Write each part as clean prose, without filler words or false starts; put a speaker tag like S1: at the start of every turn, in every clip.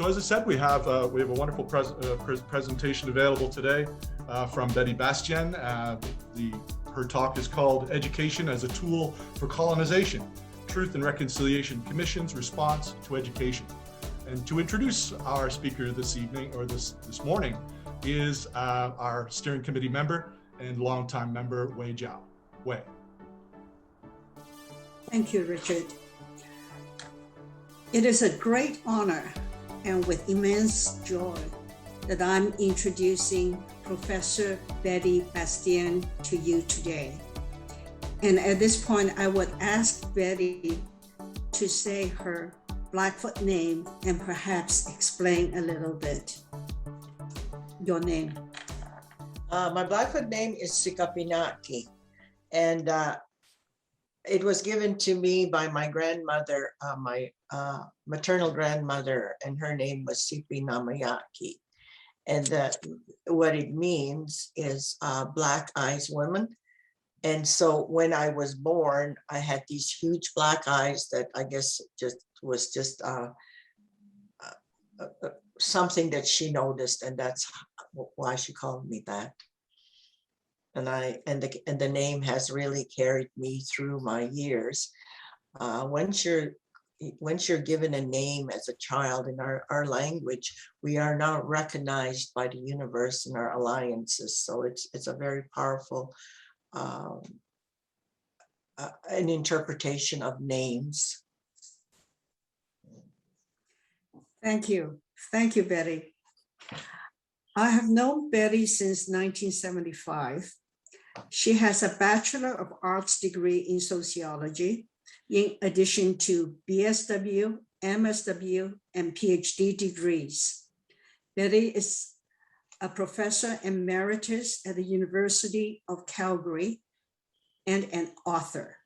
S1: as I said, we have a wonderful presentation available today from Betty Bastien. Her talk is called Education as a Tool for Colonization, Truth and Reconciliation Commission's Response to Education. And to introduce our speaker this evening, or this morning, is our steering committee member and longtime member, Wei Jiao. Wei.
S2: Thank you, Richard. It is a great honor and with immense joy that I'm introducing Professor Betty Bastien to you today. And at this point, I would ask Betty to say her Blackfoot name and perhaps explain a little bit your name.
S3: My Blackfoot name is Sikapinaki, and it was given to me by my grandmother, my maternal grandmother, and her name was Sipi Namayaki. And what it means is black eyes woman. And so when I was born, I had these huge black eyes that I guess was just something that she noticed, and that's why she called me that. And the name has really carried me through my years. Once you're given a name as a child in our language, we are now recognized by the universe and our alliances. So it's a very powerful an interpretation of names.
S2: Thank you, Betty. I have known Betty since 1975. She has a Bachelor of Arts degree in sociology, in addition to BSW, MSW, and PhD degrees. Betty is a professor emeritus at the University of Calgary and an author.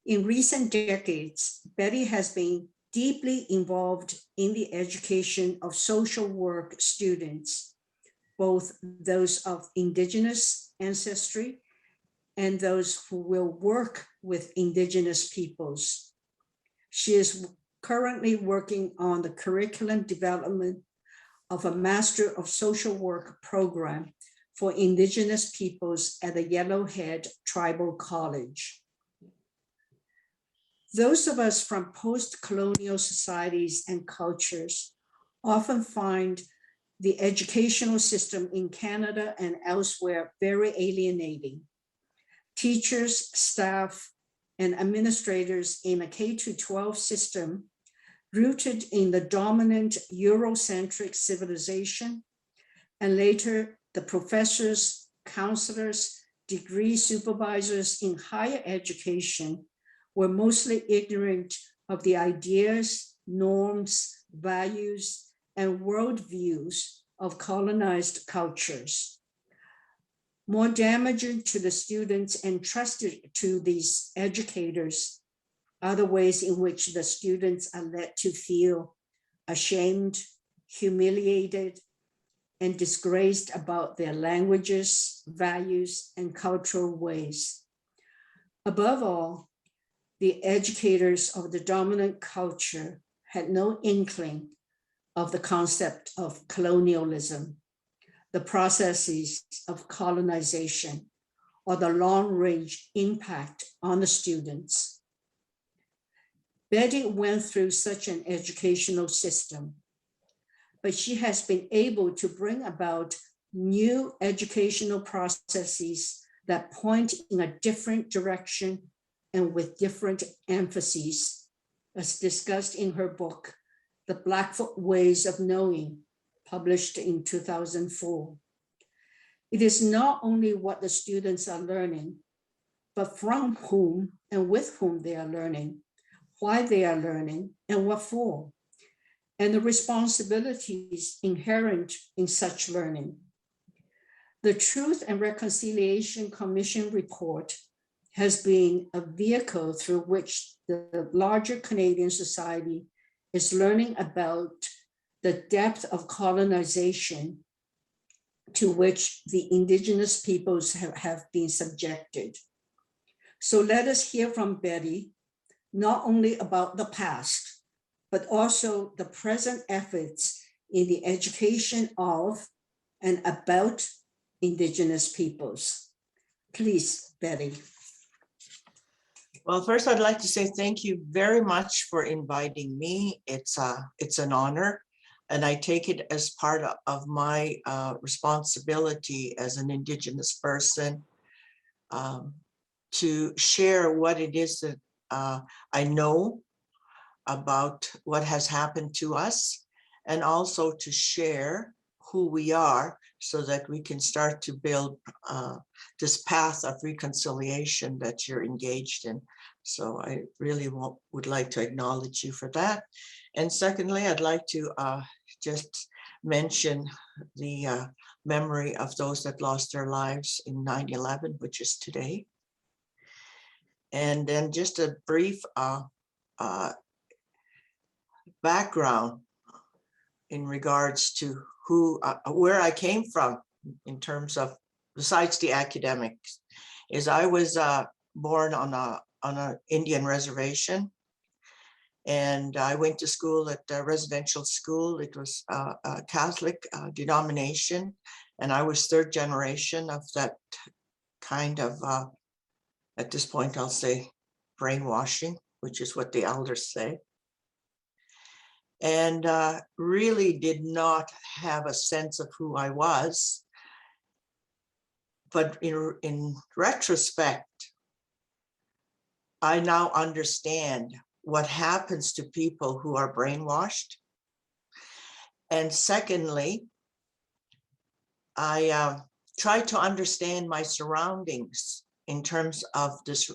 S2: In recent decades, Betty has been deeply involved in the education of social work students, both those of Indigenous ancestry and those who will work with Indigenous peoples. She is currently working on the curriculum development of a Master of Social Work program for Indigenous peoples at the Yellowhead Tribal College. Those of us from post-colonial societies and cultures often find the educational system in Canada and elsewhere very alienating. Teachers, staff, and administrators in a K-12 system rooted in the dominant Eurocentric civilization, and later the professors, counselors, degree supervisors in higher education were mostly ignorant of the ideas, norms, values, and worldviews of colonized cultures. More damaging to the students entrusted to these educators are the ways in which the students are led to feel ashamed, humiliated, and disgraced about their languages, values, and cultural ways. Above all, the educators of the dominant culture had no inkling of the concept of colonialism, the processes of colonization, or the long-range impact on the students. Betty went through such an educational system, but she has been able to bring about new educational processes that point in a different direction and with different emphases, as discussed in her book, The Blackfoot Ways of Knowing, published in 2004. It is not only what the students are learning, but from whom and with whom they are learning, why they are learning, and what for, and the responsibilities inherent in such learning. The Truth and Reconciliation Commission report has been a vehicle through which the larger Canadian society is learning about the depth of colonization to which the Indigenous peoples have been subjected. So let us hear from Betty, not only about the past, but also the present efforts in the education of and about Indigenous peoples. Please, Betty.
S3: Well, first, I'd like to say thank you very much for inviting me. It's an honor, and I take it as part of my responsibility as an Indigenous person to share what it is that I know about what has happened to us, and also to share who we are so that we can start to build this path of reconciliation that you're engaged in. So I really would like to acknowledge you for that. And secondly, I'd like to just mention the memory of those that lost their lives in 9/11, which is today. And then just a brief background in regards to where I came from in terms of, besides the academics, is I was born on an Indian reservation, and I went to school at a residential school. It was a Catholic denomination, and I was third generation of that kind of, at this point, I'll say brainwashing, which is what the elders say. And really did not have a sense of who I was. But in retrospect, I now understand what happens to people who are brainwashed. And secondly, I try to understand my surroundings in terms of this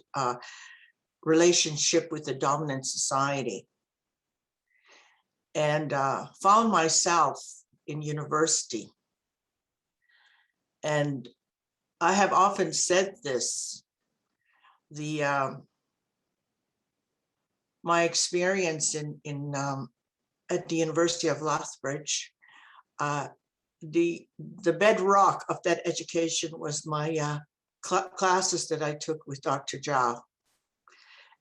S3: relationship with the dominant society. And found myself in university. And I have often said this, my experience at the University of Lethbridge, the bedrock of that education was my classes that I took with Dr. Zhao.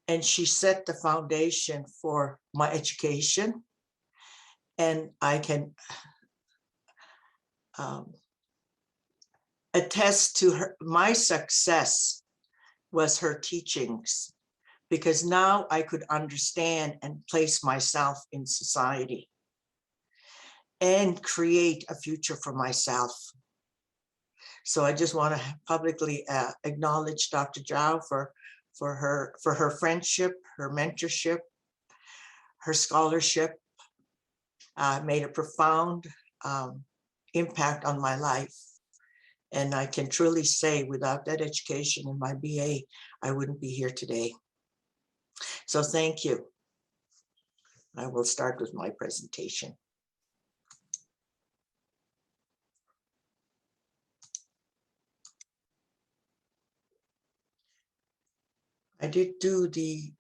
S3: And she set the foundation for my education. And I can attest to my success was her teachings, because now I could understand and place myself in society and create a future for myself. So I just want to publicly acknowledge Dr. Zhao for her friendship, her mentorship, her scholarship. Made a profound impact on my life. And I can truly say without that education in my BA, I wouldn't be here today. So thank you. I will start with my presentation. I did do the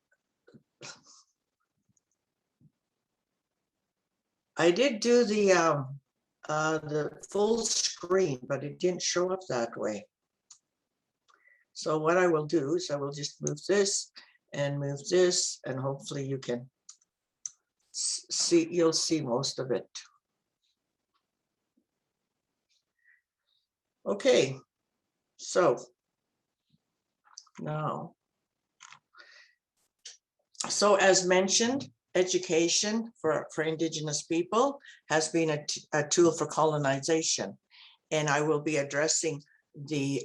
S3: full screen, but it didn't show up that way. So what I will do is I will just move this, and hopefully you can see, you'll see most of it. Okay, so now, so as mentioned, education for Indigenous people has been a tool for colonization. And I will be addressing the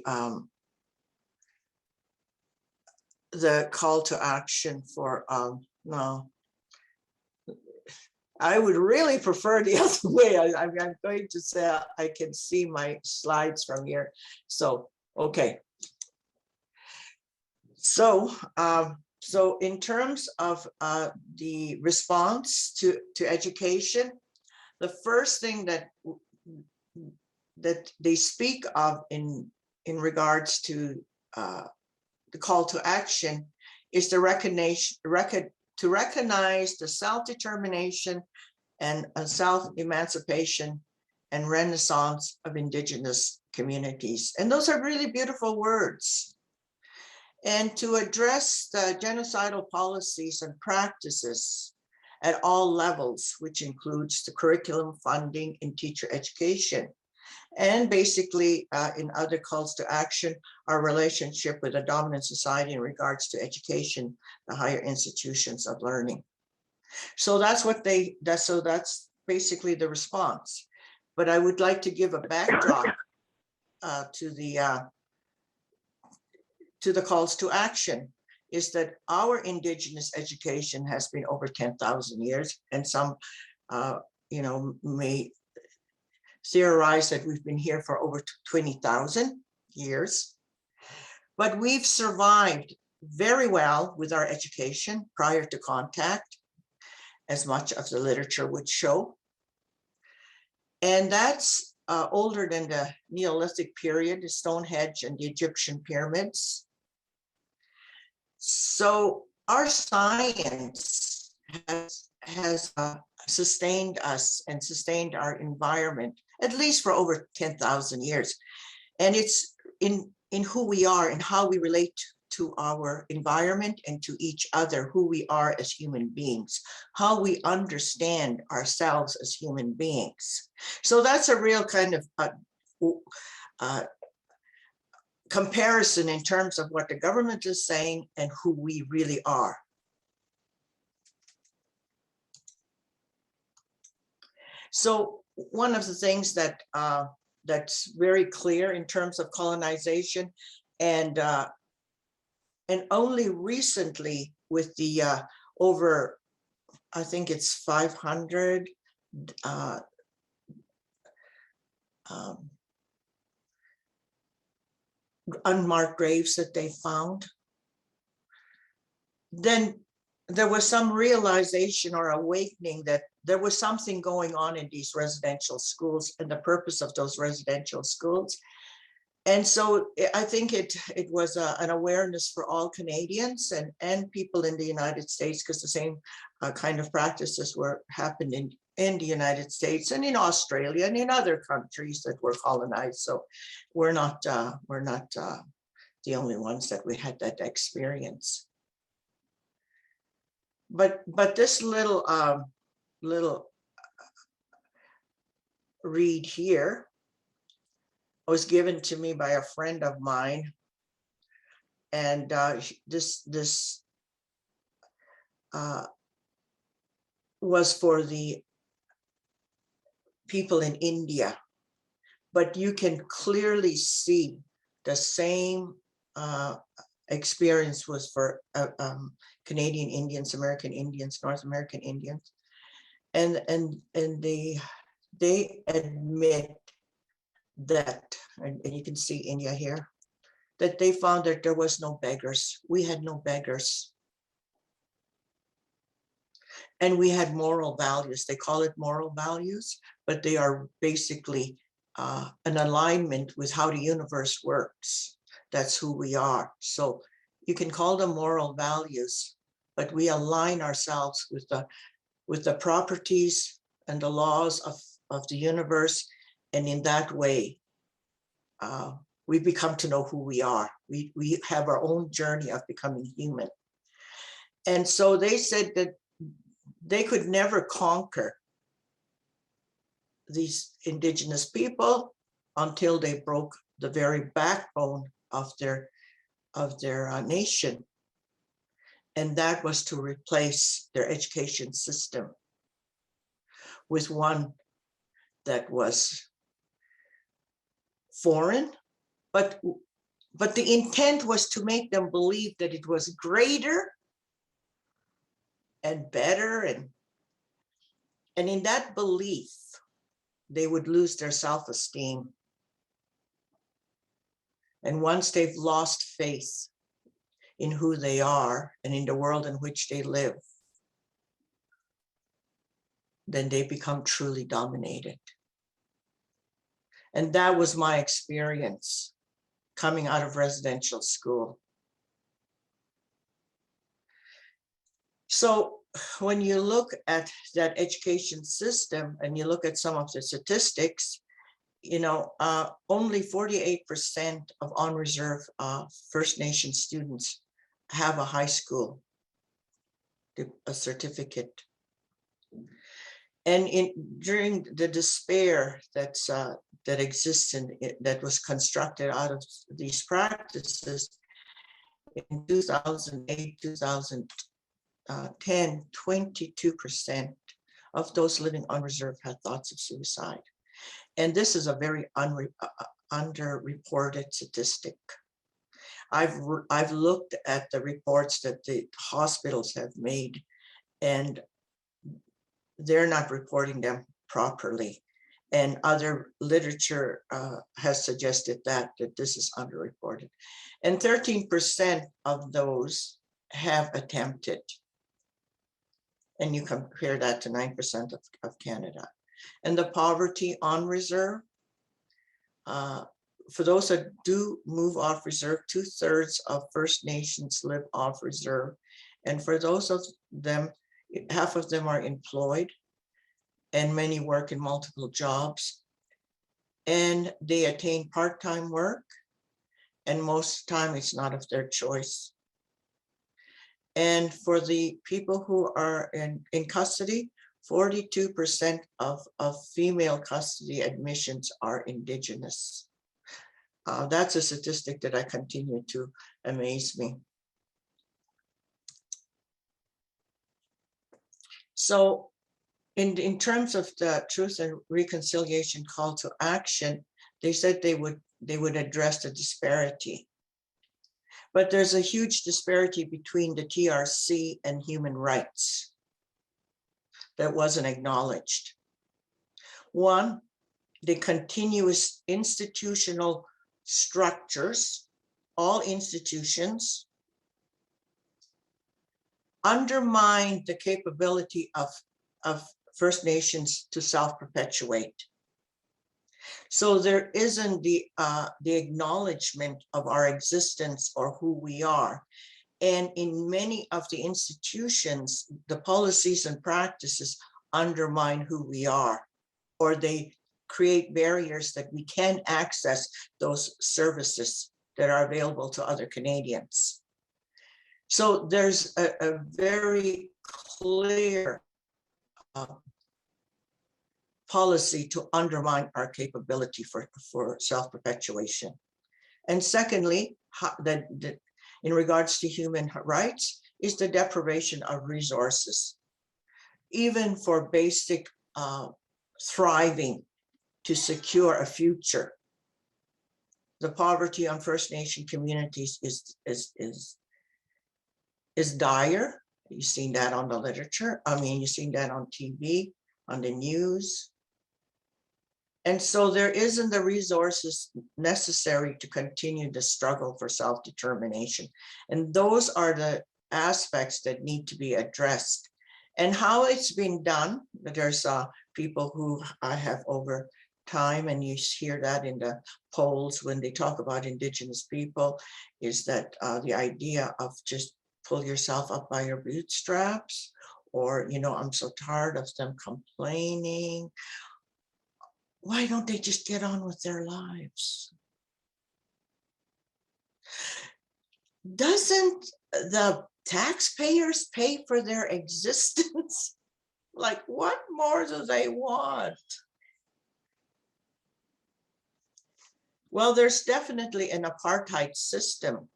S3: call to action for, no, I would really prefer the other way. I'm going to say I can see my slides from here. So, okay. So, so in terms of the response to education, the first thing that they speak of in regards to the call to action is the to recognize the self-determination and self-emancipation and renaissance of Indigenous communities. And those are really beautiful words. And to address the genocidal policies and practices at all levels, which includes the curriculum, funding, and teacher education. And basically, in other calls to action, our relationship with a dominant society in regards to education, the higher institutions of learning. So that's that's basically the response. But I would like to give a backdrop to the calls to action, is that our indigenous education has been over 10,000 years, and some, may theorize that we've been here for over 20,000 years. But we've survived very well with our education prior to contact, as much of the literature would show. And that's older than the Neolithic period, the Stonehenge and the Egyptian pyramids. So our science has sustained us and sustained our environment, at least for over 10,000 years. And it's in who we are and how we relate to our environment and to each other, who we are as human beings, how we understand ourselves as human beings. So that's a real kind of comparison in terms of what the government is saying and who we really are. So one of the things that that's very clear in terms of colonization, and only recently with the over, I think it's 500 unmarked graves that they found, then there was some realization or awakening that there was something going on in these residential schools and the purpose of those residential schools. And so I think it was an awareness for all Canadians and people in the United States, because the same kind of practices were happening in the United States and in Australia and in other countries that were colonized. So we're not the only ones that we had that experience. But this little read here was given to me by a friend of mine, and this was for the people in India, but you can clearly see the same experience was for Canadian Indians, American Indians, North American Indians, and they admit that, and you can see India here, that they found that there was no beggars. We had no beggars. And we had moral values. They call it moral values, but they are basically an alignment with how the universe works. That's who we are. So you can call them moral values, but we align ourselves with the properties and the laws of the universe. And in that way, we become to know who we are. We have our own journey of becoming human. And so they said that they could never conquer these indigenous people until they broke the very backbone of their nation. And that was to replace their education system with one that was foreign, but the intent was to make them believe that it was greater and better, and in that belief they would lose their self-esteem. And once they've lost faith in who they are and in the world in which they live, then they become truly dominated. And that was my experience coming out of residential school. So when you look at that education system and you look at some of the statistics, only 48% of on-reserve First Nation students have a high school, a certificate. And during the despair that exists that was constructed out of these practices in 2008, 2010, 22% of those living unreserved had thoughts of suicide. And this is a very underreported statistic. I've looked at the reports that the hospitals have made, and they're not reporting them properly. And other literature has suggested that this is underreported. And 13% of those have attempted. And you compare that to 9% of Canada. And the poverty on reserve, for those that do move off reserve, 2/3 of First Nations live off reserve. And for those of them, half of them are employed, and many work in multiple jobs, and they attain part-time work, and most time it's not of their choice. And for the people who are in custody, 42% of female custody admissions are Indigenous. That's a statistic that I continue to amaze me. So in terms of the Truth and Reconciliation call to action, they said they would address the disparity. But there's a huge disparity between the TRC and human rights that wasn't acknowledged. One, the continuous institutional structures, all institutions, undermine the capability of First Nations to self-perpetuate. So there isn't the acknowledgement of our existence or who we are. And in many of the institutions, the policies and practices undermine who we are, or they create barriers that we can access those services that are available to other Canadians. So there's a very clear policy to undermine our capability for self-perpetuation. And secondly, in regards to human rights, is the deprivation of resources, even for basic thriving to secure a future. The poverty on First Nation communities is dire. You've seen that on the literature. I mean, you've seen that on TV, on the news. And so there isn't the resources necessary to continue the struggle for self-determination. And those are the aspects that need to be addressed. And how it's been done, there's people who I have over time, and you hear that in the polls when they talk about Indigenous people, is that the idea of just pull yourself up by your bootstraps, or, you know, I'm so tired of them complaining. Why don't they just get on with their lives? Doesn't the taxpayers pay for their existence? Like, what more do they want? Well, there's definitely an apartheid system.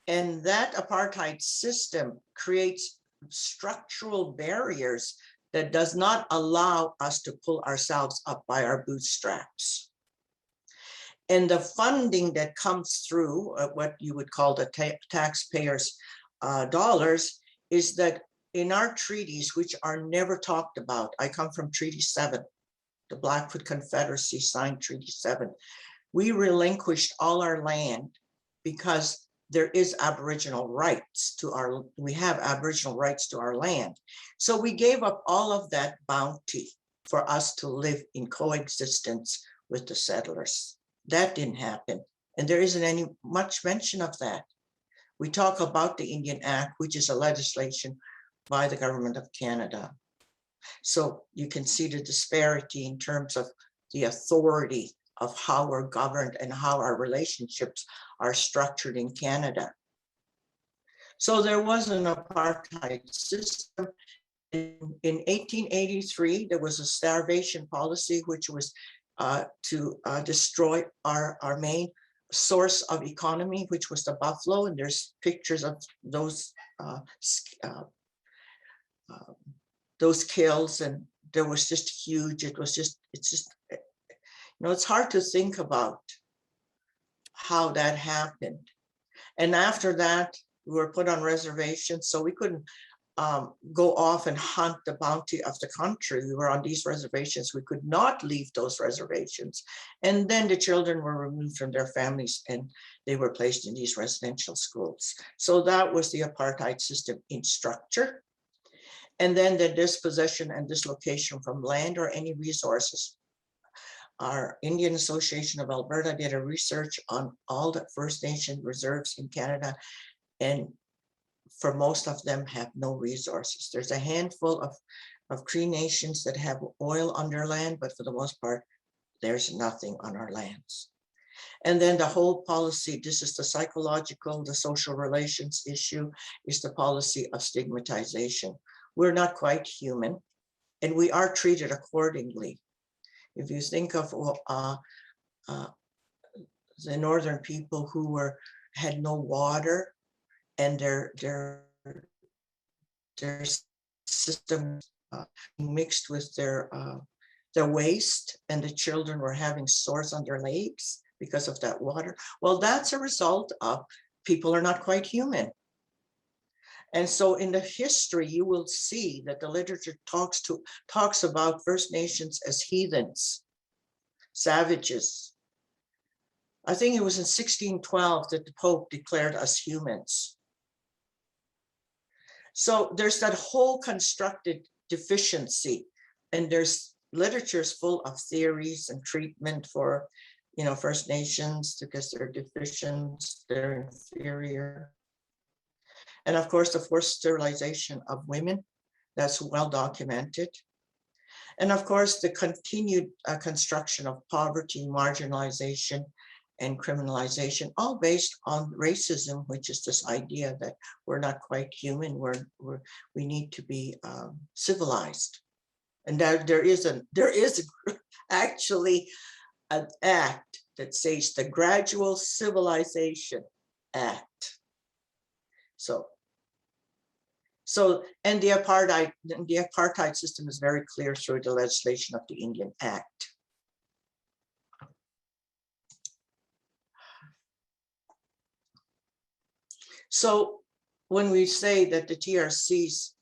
S3: And that apartheid system creates structural barriers that does not allow us to pull ourselves up by our bootstraps. And the funding that comes through what you would call the taxpayers' dollars is that in our treaties, which are never talked about, I come from Treaty 7, the Blackfoot Confederacy signed Treaty 7. We relinquished all our land because there is Aboriginal rights to we have Aboriginal rights to our land. So we gave up all of that bounty for us to live in coexistence with the settlers. That didn't happen. And there isn't much mention of that. We talk about the Indian Act, which is a legislation by the government of Canada. So you can see the disparity in terms of the authority of how we're governed and how our relationships are structured in Canada. So there was an apartheid system, in 1883, there was a starvation policy, which was to destroy our main source of economy, which was the buffalo. And there's pictures of those kills, and there was just huge. It's just, it's hard to think about how that happened. And after that, we were put on reservations, so we couldn't go off and hunt the bounty of the country. We were on these reservations. We could not leave those reservations. And then the children were removed from their families and they were placed in these residential schools. So that was the apartheid system in structure. And then the dispossession and dislocation from land or any resources. Our Indian Association of Alberta did a research on all the First Nation reserves in Canada, and for most of them have no resources. There's a handful of Cree nations that have oil on their land, but for the most part, there's nothing on our lands. And then the whole policy, this is the psychological, the social relations issue, is the policy of stigmatization. We're not quite human, and we are treated accordingly. If you think of the northern people who had no water, and their system mixed with their waste, and the children were having sores on their legs because of that water. Well, that's a result of people are not quite human. And so in the history, you will see that the literature talks about First Nations as heathens, savages. I think it was in 1612 that the Pope declared us humans. So there's that whole constructed deficiency, and there's literature's full of theories and treatment for, First Nations because they're deficient, they're inferior. And of course, the forced sterilization of women, that's well documented. And of course, the continued construction of poverty, marginalization, and criminalization, all based on racism, which is this idea that we're not quite human, we need to be civilized. And there is actually an act that says the Gradual Civilization Act. And the apartheid system is very clear through the legislation of the Indian Act. So when we say that the TRC's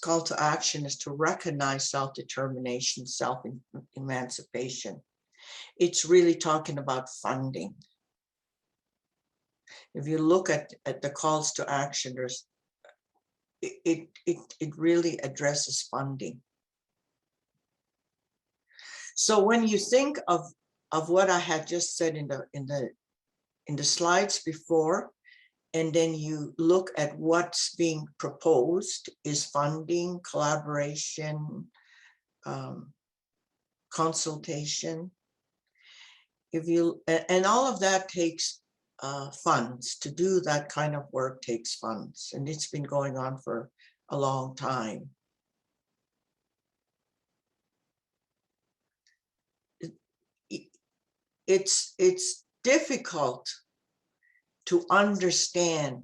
S3: call to action is to recognize self-determination, self-emancipation, it's really talking about funding. If you look at the calls to action, it really addresses funding. So when you think of what I had just said in the slides before, and then you look at what's being proposed is funding, collaboration, consultation. And all of that takes funds. To do that kind of work takes funds, and it's been going on for a long time. It's difficult to understand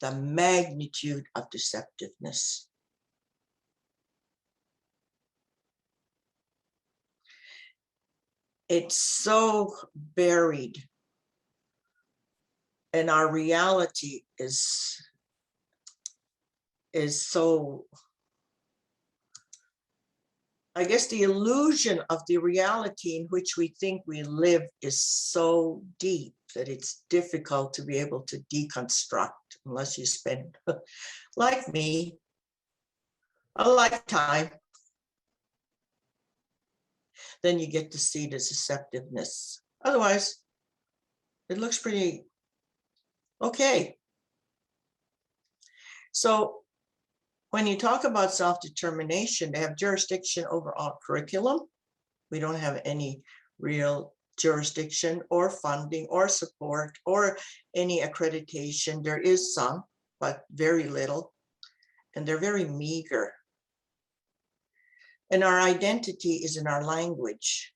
S3: the magnitude of deceptiveness. It's so buried, and our reality is so, I guess the illusion of the reality in which we think we live is so deep that it's difficult to be able to deconstruct unless you spend, like me, a lifetime. Then you get to see the deceptiveness. Otherwise, it looks pretty okay. So when you talk about self-determination, they have jurisdiction over all curriculum. We don't have any real jurisdiction or funding or support or any accreditation. There is some, but very little. and they're very meager. And our identity is in our language.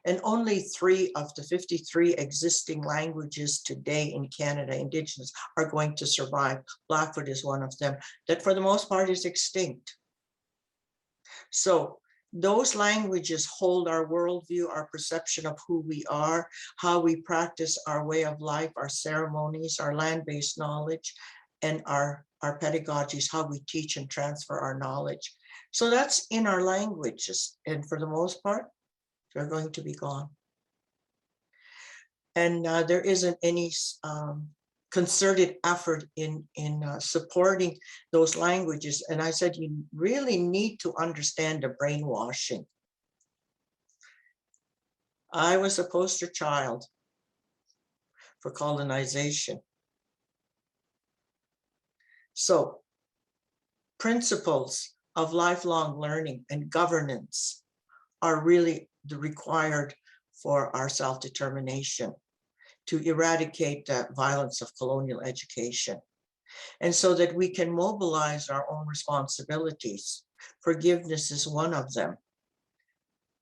S3: And only 3 of the 53 existing languages today in Canada, Indigenous, are going to survive. Blackfoot is one of them, that for the most part is extinct. So those languages hold our worldview, our perception of who we are, how we practice our way of life, our ceremonies, our land-based knowledge, and our pedagogies, how we teach and transfer our knowledge. So that's in our languages. And for the most part, they're going to be gone. And there isn't any concerted effort in supporting those languages. And I said, you really need to understand the brainwashing. I was a poster child for colonization. So principles of lifelong learning and governance are really the required for our self-determination to eradicate the violence of colonial education. And so that we can mobilize our own responsibilities. Forgiveness is one of them.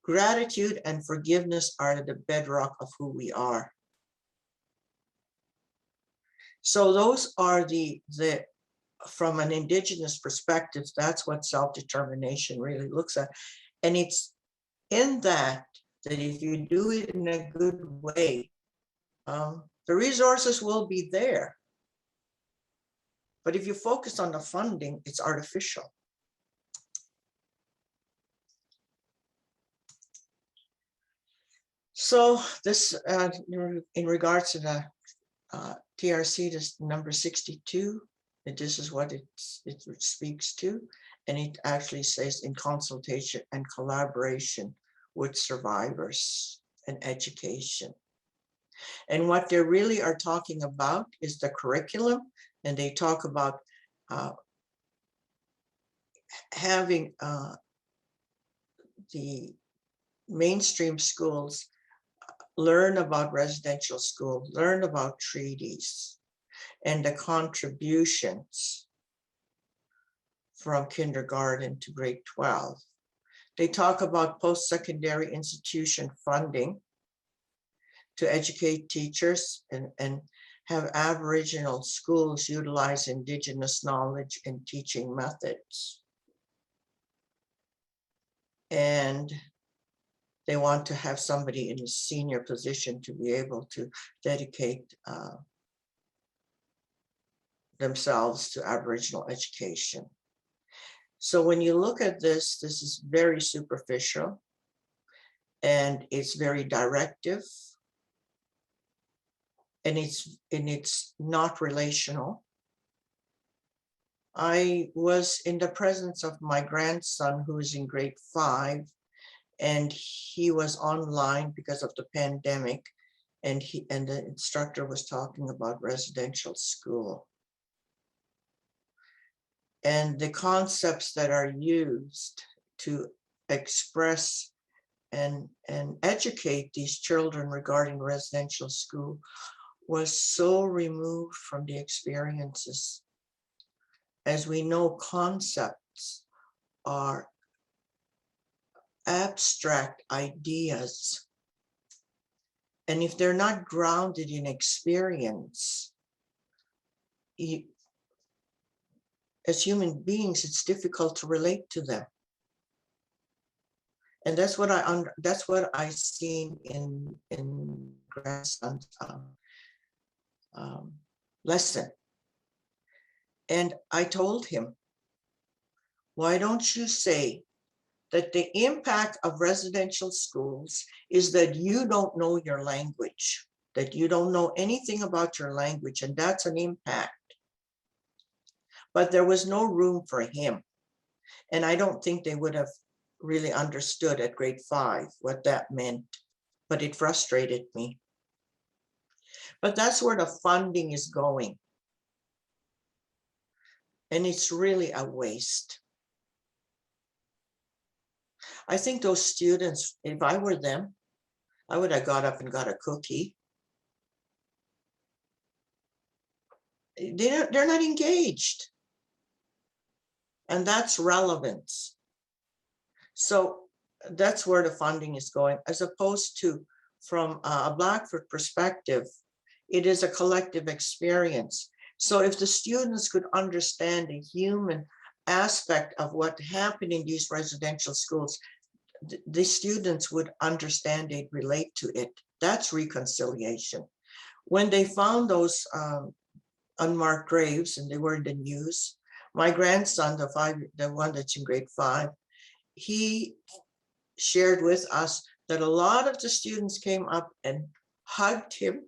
S3: Gratitude and forgiveness are the bedrock of who we are. So those are the from an Indigenous perspective, that's what self-determination really looks at. And it's in that if you do it in a good way, the resources will be there. But if you focus on the funding, it's artificial. So this, in regards to the TRC, this number 62, this is what it speaks to. And it actually says in consultation and collaboration with survivors and education. And what they really are talking about is the curriculum. And they talk about having the mainstream schools learn about residential school, learn about treaties and the contributions from kindergarten to grade 12. They talk about post-secondary institution funding to educate teachers and have Aboriginal schools utilize Indigenous knowledge and teaching methods. And they want to have somebody in a senior position to be able to dedicate themselves to Aboriginal education. So when you look at this, this is very superficial and it's very directive and it's not relational. I was in the presence of my grandson who is in grade 5 and he was online because of the pandemic and the instructor was talking about residential school. And the concepts that are used to express and educate these children regarding residential school was so removed from the experiences. As we know, concepts are abstract ideas. And if they're not grounded in experience, as human beings, it's difficult to relate to them. And that's what I seen in grandson's lesson. And I told him, why don't you say that the impact of residential schools is that you don't know your language, that you don't know anything about your language, and that's an impact. But there was no room for him. And I don't think they would have really understood at grade 5 what that meant, but it frustrated me. But that's where the funding is going. And it's really a waste. I think those students, if I were them, I would have got up and got a cookie. They're not engaged. And that's relevance. So that's where the funding is going, as opposed to from a Blackfoot perspective, it is a collective experience. So if the students could understand the human aspect of what happened in these residential schools, the students would understand, they'd relate to it. That's reconciliation. When they found those unmarked graves and they were in the news, my grandson, the one that's in grade 5, he shared with us that a lot of the students came up and hugged him.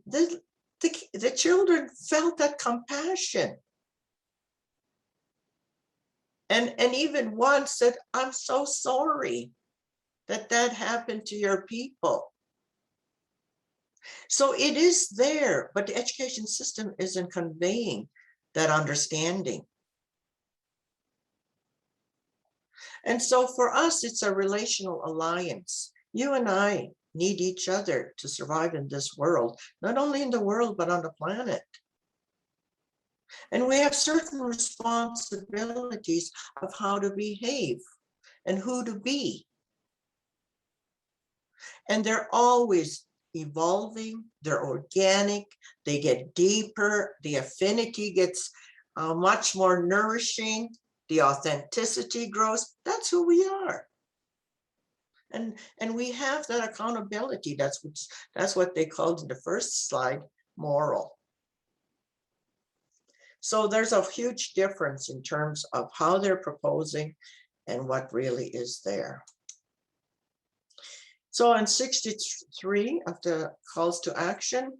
S3: The children felt that compassion. And even one said, I'm so sorry that that happened to your people. So it is there, but the education system isn't conveying that understanding. And so for us, it's a relational alliance. You and I need each other to survive in this world, not only in the world, but on the planet. And we have certain responsibilities of how to behave and who to be. And they're always evolving, they're organic, they get deeper, the affinity gets much more nourishing, the authenticity grows. That's who we are. And we have that accountability. That's what they called in the first slide, moral. So there's a huge difference in terms of how they're proposing and what really is there. So in 63 of the calls to action,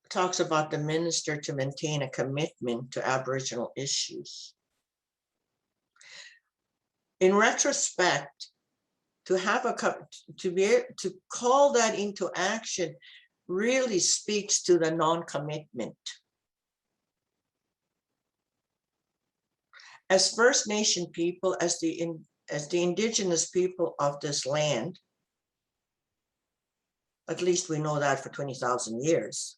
S3: talks about the minister to maintain a commitment to Aboriginal issues. In retrospect, to be able to call that into action really speaks to the non-commitment. As First Nation people, as the indigenous people of this land, at least we know that for 20,000 years.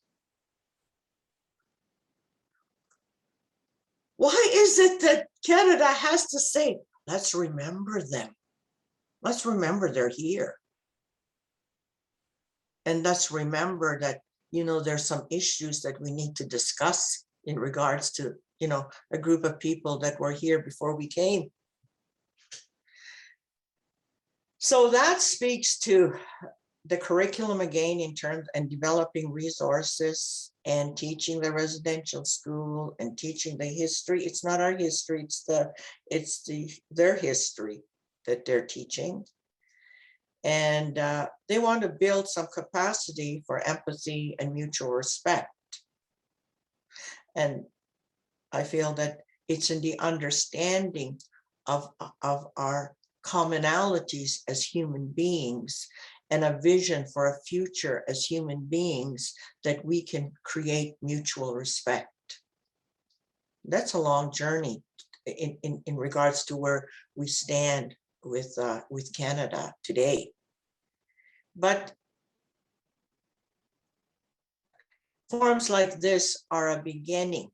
S3: Why is it that Canada has to say, let's remember them. Let's remember they're here. And let's remember that, there's some issues that we need to discuss in regards to, a group of people that were here before we came. So that speaks to the curriculum again in terms and developing resources and teaching the residential school and teaching the history. It's not our history, it's their history that they're teaching. And they want to build some capacity for empathy and mutual respect. And I feel that it's in the understanding of our commonalities as human beings and a vision for a future as human beings that we can create mutual respect. That's a long journey in regards to where we stand with Canada today. But forums like this are a beginning,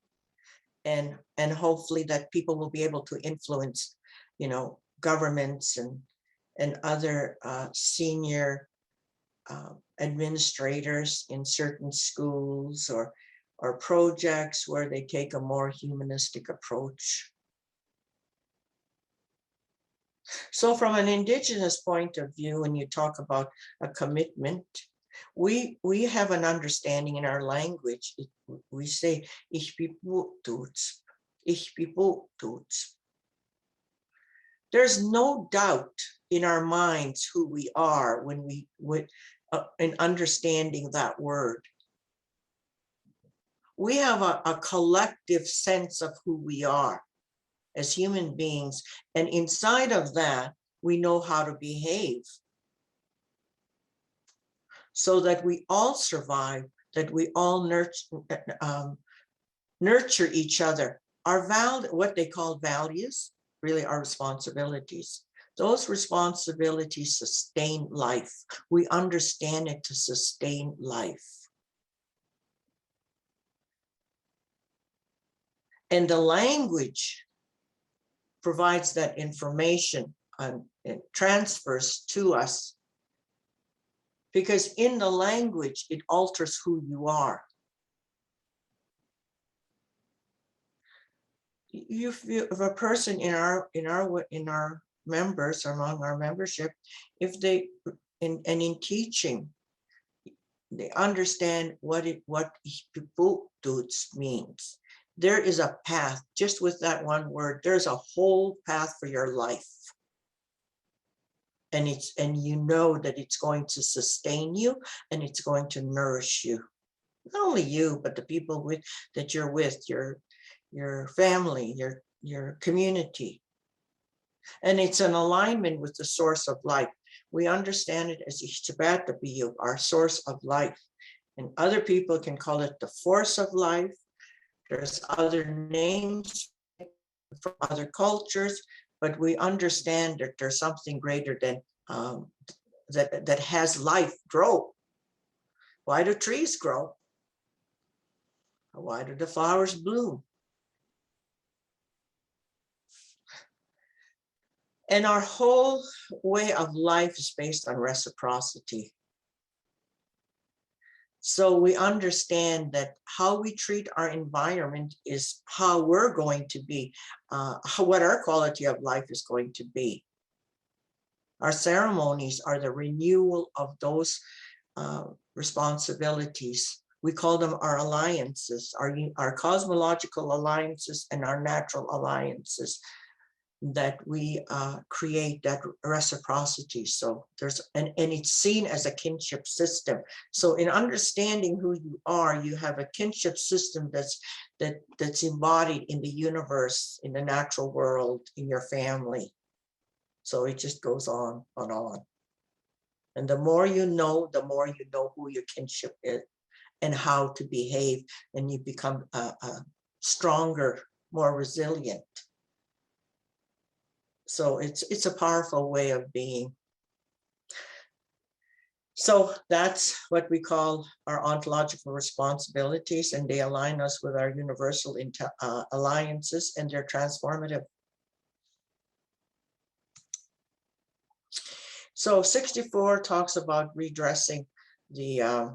S3: and hopefully that people will be able to influence, governments and other senior administrators in certain schools or projects where they take a more humanistic approach. So from an Indigenous point of view, when you talk about a commitment, we have an understanding in our language. We say, ich bipu tuts, ich bipu tuts. There's no doubt in our minds who we are when in understanding that word. We have a collective sense of who we are as human beings. And inside of that, we know how to behave so that we all survive, that we all nurture each other. What they call values really are responsibilities. Those responsibilities sustain life. We understand it to sustain life. And the language provides that information and it transfers to us, because in the language, it alters who you are. If a person in our members, among our membership, if they in teaching, they understand what Gebutduts means. There is a path, just with that one word, there's a whole path for your life. And you know that it's going to sustain you and it's going to nourish you. Not only you, but the people that you're with, your family, your community. And it's an alignment with the source of life. We understand it as Ishtabatabiyu, our source of life. And other people can call it the force of life. There's other names from other cultures, but we understand that there's something greater than that has life grow. Why do trees grow? Why do the flowers bloom? And our whole way of life is based on reciprocity. So we understand that how we treat our environment is how we're going to be, what our quality of life is going to be. Our ceremonies are the renewal of those responsibilities. We call them our alliances, our cosmological alliances and our natural alliances, that we create that reciprocity. So and it's seen as a kinship system. So in understanding who you are, you have a kinship system that's embodied in the universe, in the natural world, in your family. So it just goes on and on. And the more you know who your kinship is and how to behave, and you become stronger, more resilient. So it's a powerful way of being. So that's what we call our ontological responsibilities, and they align us with our universal alliances, and they're transformative. So 64 talks about redressing the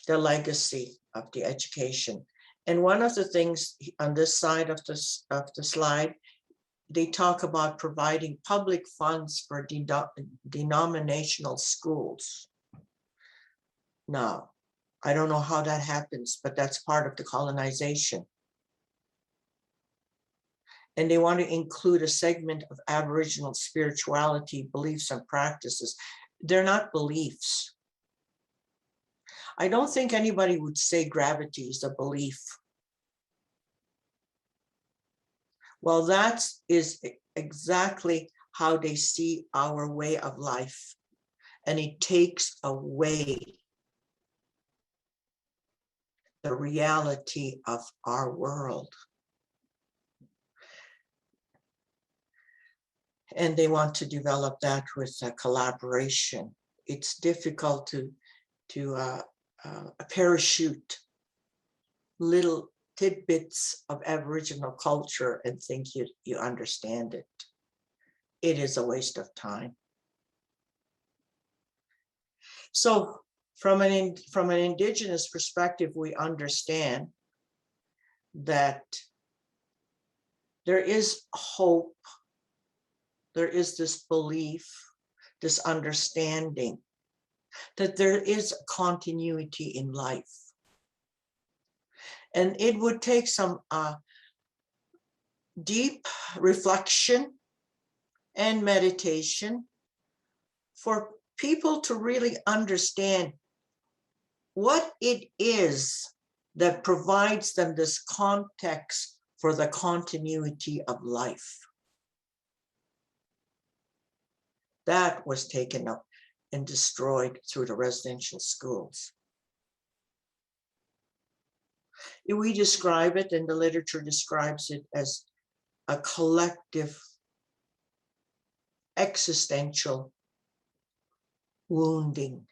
S3: legacy of the education. And one of the things on this side of the slide, they talk about providing public funds for denominational schools. Now, I don't know how that happens, but that's part of the colonization. And they want to include a segment of Aboriginal spirituality, beliefs, and practices. They're not beliefs. I don't think anybody would say gravity is a belief. Well, that is exactly how they see our way of life. And it takes away the reality of our world. And they want to develop that with collaboration. It's difficult to parachute little tidbits of Aboriginal culture and think you understand it. It is a waste of time. So from an Indigenous perspective, we understand that there is hope, there is this belief, this understanding that there is a continuity in life. And it would take some deep reflection and meditation for people to really understand what it is that provides them this context for the continuity of life. That was taken up and destroyed through the residential schools. We describe it, and the literature describes it as a collective existential wounding.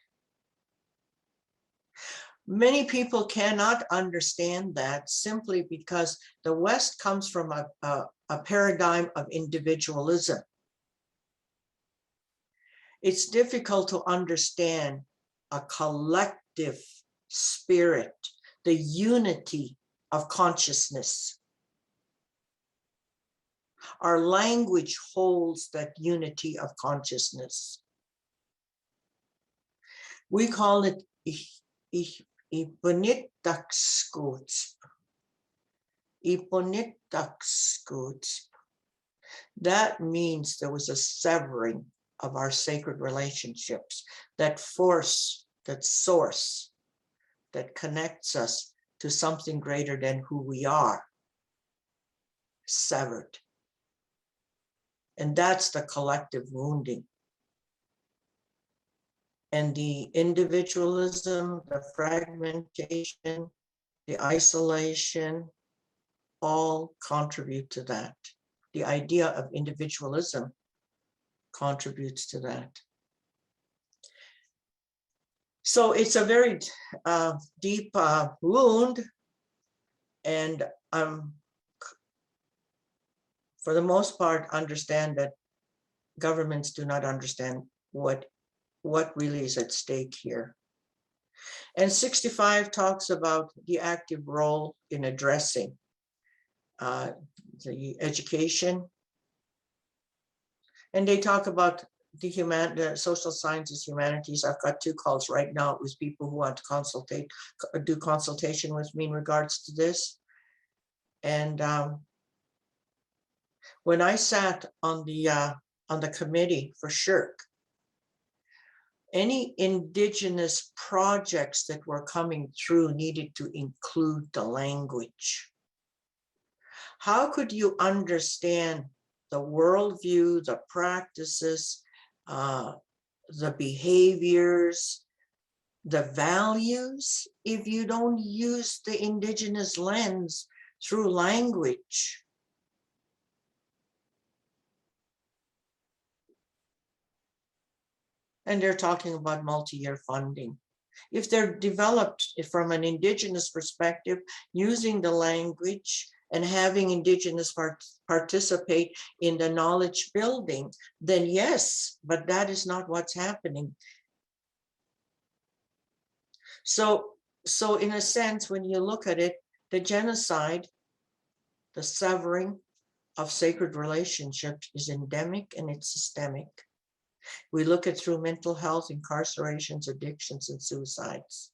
S3: Many people cannot understand that simply because the West comes from a paradigm of individualism. It's difficult to understand a collective spirit, the unity of consciousness. Our language holds that unity of consciousness. We call it iponittakskut. That means there was a severing of our sacred relationships, that force, that source that connects us to something greater than who we are, severed. And that's the collective wounding. And the individualism, the fragmentation, the isolation, all contribute to that. The idea of individualism contributes to that. So it's a very deep wound, and for the most part, understand that governments do not understand what really is at stake here. And 65 talks about the active role in addressing the education. And they talk about the social sciences, humanities. I've got 2 calls right now with people who want to do consultation with me in regards to this. And when I sat on the committee for SHIRK, any indigenous projects that were coming through needed to include the language. How could you understand the worldview, the practices, the behaviors, the values, if you don't use the indigenous lens through language? And they're talking about multi-year funding. If they're developed from an indigenous perspective, using the language and having indigenous participate in the knowledge building, then yes, but that is not what's happening. So in a sense, when you look at it, the genocide, the severing of sacred relationships is endemic and it's systemic. We look at through mental health, incarcerations, addictions, and suicides.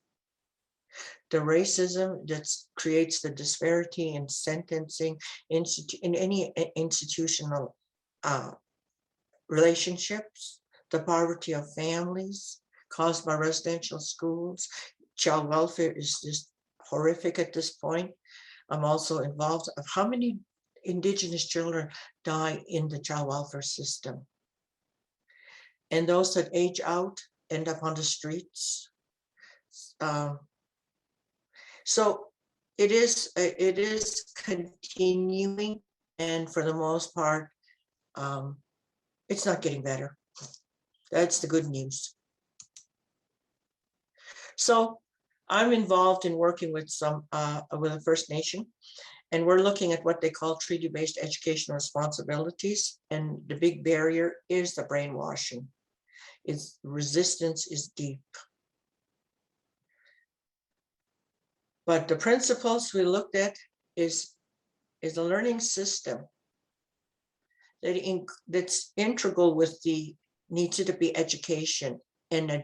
S3: The racism that creates the disparity in sentencing in any institutional relationships, the poverty of families caused by residential schools. Child welfare is just horrific at this point. I'm also involved of how many indigenous children die in the child welfare system. And those that age out end up on the streets. So it is continuing, and for the most part, it's not getting better. That's the good news. So I'm involved in working with with a First Nation, and we're looking at what they call treaty-based educational responsibilities. And the big barrier is the brainwashing. Its resistance is deep. But the principles we looked at is a learning system that's integral with the needs to be education and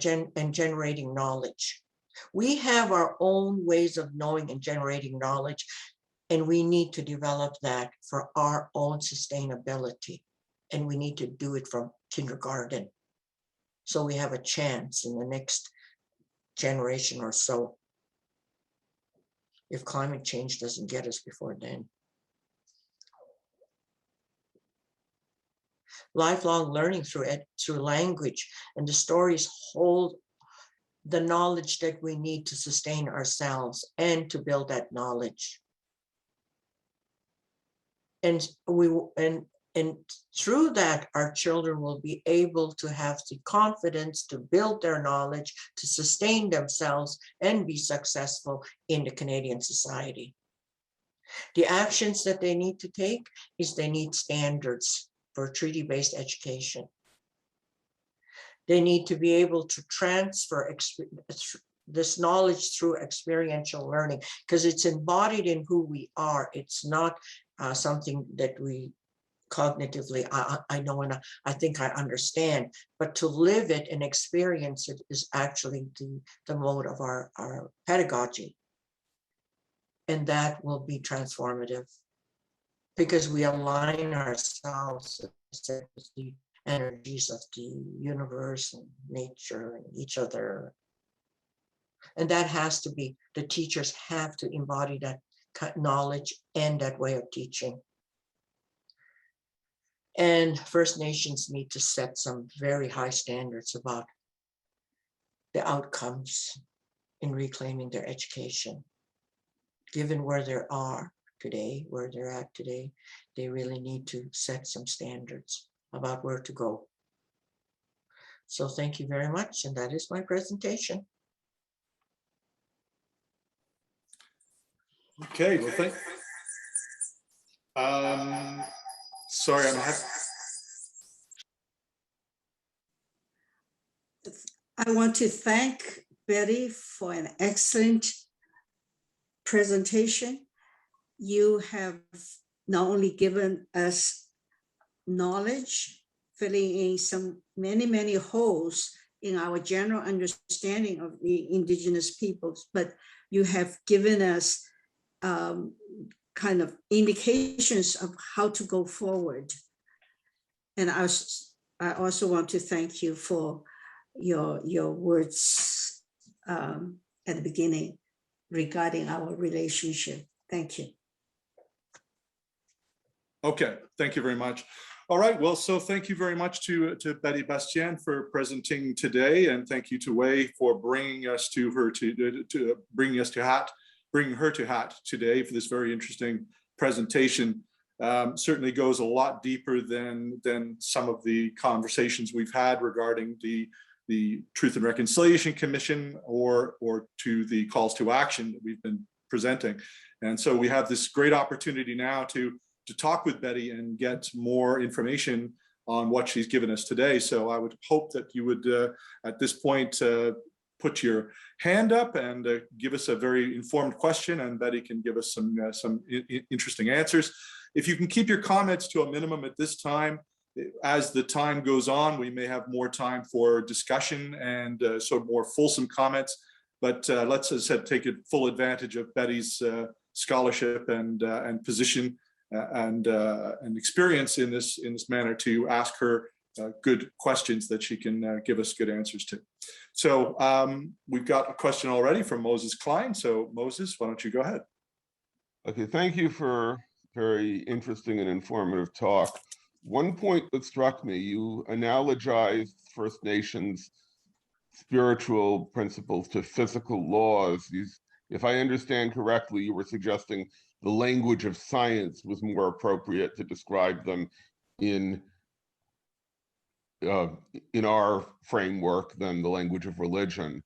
S3: generating knowledge. We have our own ways of knowing and generating knowledge, and we need to develop that for our own sustainability. And we need to do it from kindergarten, so we have a chance in the next generation or so, if climate change doesn't get us before then. Lifelong learning through language, and the stories hold the knowledge that we need to sustain ourselves and to build that knowledge. And And through that, our children will be able to have the confidence to build their knowledge, to sustain themselves, and be successful in the Canadian society. The actions that they need to take is they need standards for treaty-based education. They need to be able to transfer this knowledge through experiential learning, because it's embodied in who we are. It's not something that we cognitively, I know and I think I understand, but to live it and experience it is actually the mode of our pedagogy. And that will be transformative because we align ourselves with the energies of the universe and nature and each other. And that has to be, the teachers have to embody that knowledge and that way of teaching. And First Nations need to set some very high standards about the outcomes in reclaiming their education. Given where they are today, where they're at today, they really need to set some standards about where to go. So thank you very much. And that is my presentation.
S1: Okay, well, sorry,
S2: I want to thank Betty for an excellent presentation. You have not only given us knowledge, filling in some many holes in our general understanding of the Indigenous peoples, but you have given us kind of indications of how to go forward. And I also want to thank you for your words at the beginning regarding our relationship. Thank you.
S1: Okay, thank you very much. All right, well, so thank you very much to Betty Bastien for presenting today, and thank you to Wei for bringing her to Hat today for this very interesting presentation. Certainly goes a lot deeper than some of the conversations we've had regarding the Truth and Reconciliation Commission or to the calls to action that we've been presenting. And so we have this great opportunity now to talk with Betty and get more information on what she's given us today. So I would hope that you would, at this point, put your hand up and give us a very informed question, and Betty can give us some interesting answers. If you can keep your comments to a minimum at this time, as the time goes on, we may have more time for discussion and sort of more fulsome comments. But let's, as I said, take full advantage of Betty's scholarship and position and experience in this manner to ask her good questions that she can give us good answers to. So we've got a question already from Moses Klein. So Moses, why don't you go ahead?
S4: Okay, thank you for very interesting and informative talk. One point that struck me, you analogized First Nations spiritual principles to physical laws. If I understand correctly, you were suggesting the language of science was more appropriate to describe them in our framework than the language of religion.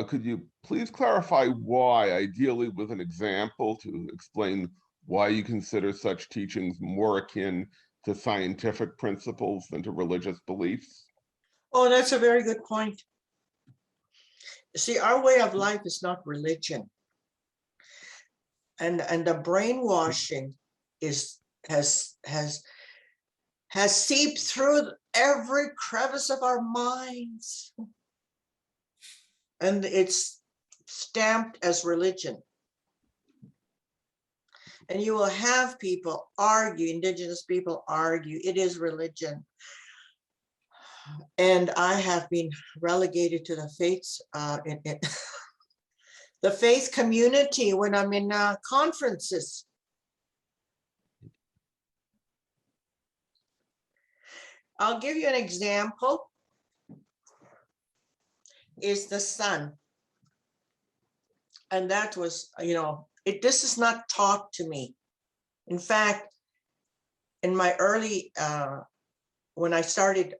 S4: Could you please clarify why, ideally with an example to explain why you consider such teachings more akin to scientific principles than to religious beliefs?
S3: Oh, that's a very good point. See, our way of life is not religion. And the brainwashing has seeped through every crevice of our minds. And it's stamped as religion. And you will have people argue, Indigenous people argue, it is religion. And I have been relegated to the faiths, the faith community when I'm in conferences. I'll give you an example. Is the sun. And that was, this is not taught to me. In fact, in my early, when I started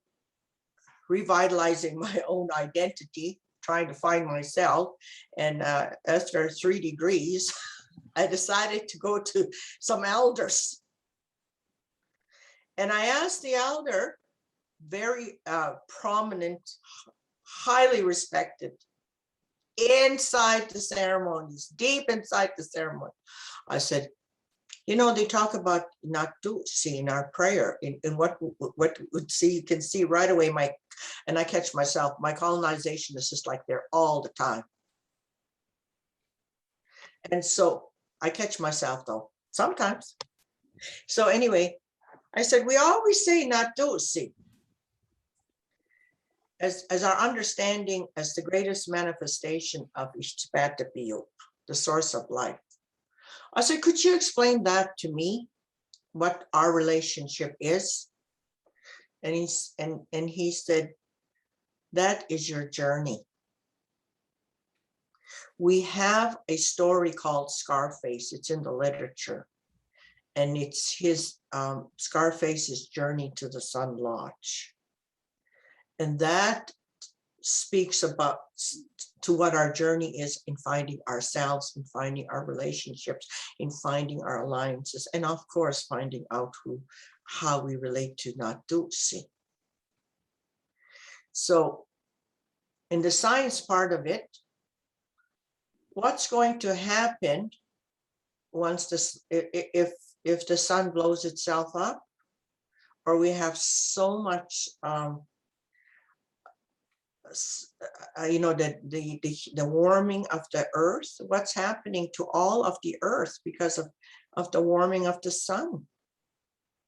S3: revitalizing my own identity, trying to find myself, and after 3 degrees, I decided to go to some elders. And I asked the elder, very prominent, highly respected, inside the ceremonies, deep inside the ceremony. I said, you know, they talk about not to see in our prayer, in what would see, you can see right away and I catch myself, my colonization is just like there all the time. And so I catch myself though, sometimes. So anyway, I said, we always say not to see. As our understanding as the greatest manifestation of Ishtabatapiyo, the source of life. I said, could you explain that to me, what our relationship is? And he said, that is your journey. We have a story called Scarface. It's in the literature. And it's his Scarface's journey to the Sun Lodge. And that speaks about to what our journey is in finding ourselves, in finding our relationships, in finding our alliances, and of course, finding out how we relate to Natusi. So in the science part of it, what's going to happen once this, if the sun blows itself up, or we have so much you know, the warming of the earth, what's happening to all of the earth because of the warming of the sun,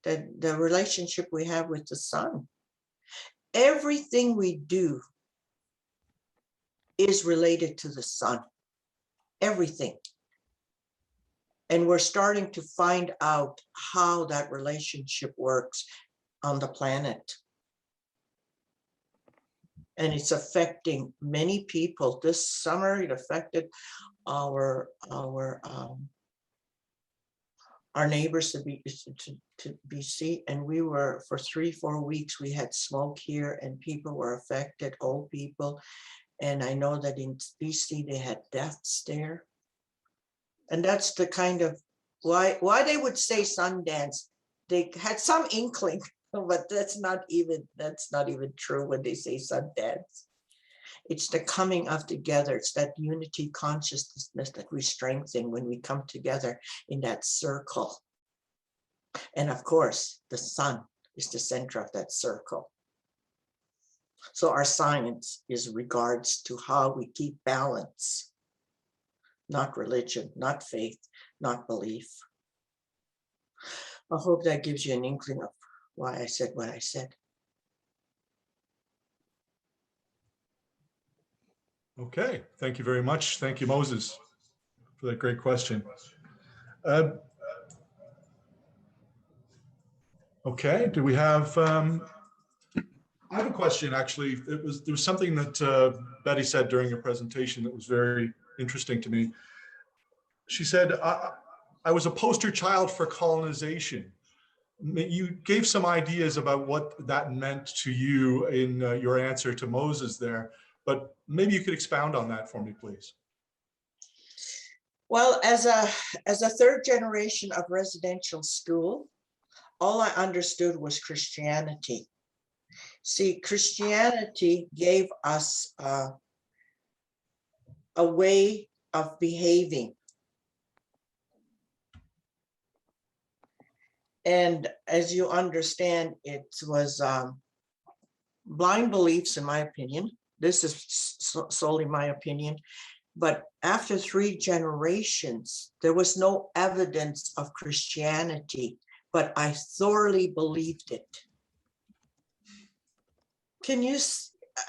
S3: the relationship we have with the sun. Everything we do is related to the sun, everything. And we're starting to find out how that relationship works on the planet. And it's affecting many people. This summer, it affected our neighbors to BC, and we were, for 3-4 weeks, we had smoke here, and people were affected, old people. And I know that in BC they had deaths there. And that's the kind of why they would say Sundance. They had some inkling. But that's not even true when they say Sundance. It's the coming of together. It's that unity consciousness that we strengthen when we come together in that circle. And of course, the sun is the center of that circle. So our science is regards to how we keep balance, not religion, not faith, not belief. I hope that gives you an inkling of why I said what I said.
S1: Okay, thank you very much. Thank you, Moses, for that great question. Okay, do we have, I have a question actually. There was something that Betty said during her presentation that was very interesting to me. She said, I was a poster child for colonization. You gave some ideas about what that meant to you in your answer to Moses there, but maybe you could expound on that for me, please.
S3: Well, as a third generation of residential school, all I understood was Christianity. See, Christianity gave us a way of behaving. And as you understand, it was blind beliefs, in my opinion. This is solely my opinion. But after 3 generations, there was no evidence of Christianity, but I thoroughly believed it. Can you,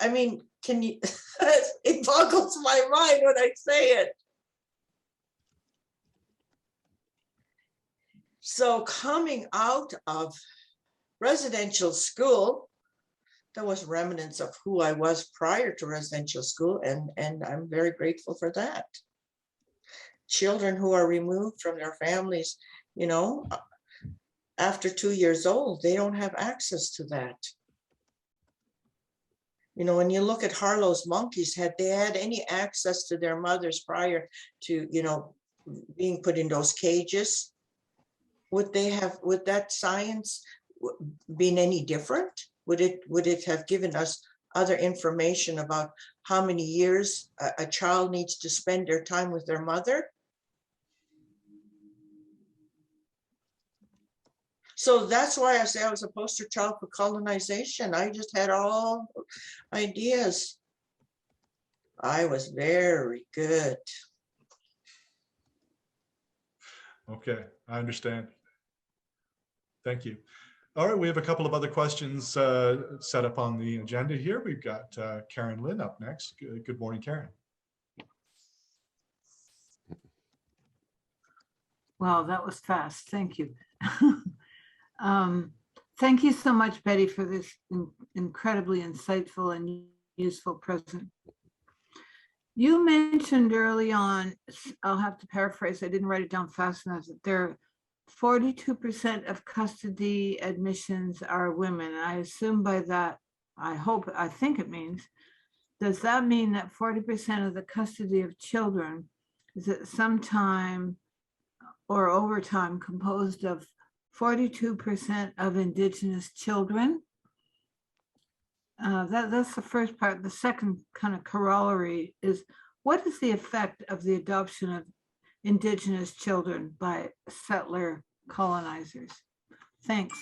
S3: I mean, can you, it boggles my mind when I say it. So coming out of residential school, there was remnants of who I was prior to residential school, and I'm very grateful for that. Children who are removed from their families, you know, after 2 years old, they don't have access to that. You know, when you look at Harlow's monkeys, had they had any access to their mothers prior to, you know, being put in those cages, would that science been any different? Would it have given us other information about how many years a child needs to spend their time with their mother? So that's why I say I was a poster child for colonization. I just had all ideas. I was very good.
S1: Okay, I understand. Thank you. All right, we have a couple of other questions set up on the agenda here. We've got Karen Lynn up next. Good morning, Karen.
S5: Wow, that was fast. Thank you. Thank you so much, Betty, for this incredibly insightful and useful present. You mentioned early on, I'll have to paraphrase, I didn't write it down fast enough, that there are 42% of custody admissions are women. I assume by that, I think it means, does that mean that 40% of the custody of children is at some time or over time composed of 42% of Indigenous children? That's the first part. The second kind of corollary is, what is the effect of the adoption of Indigenous children by settler colonizers? Thanks.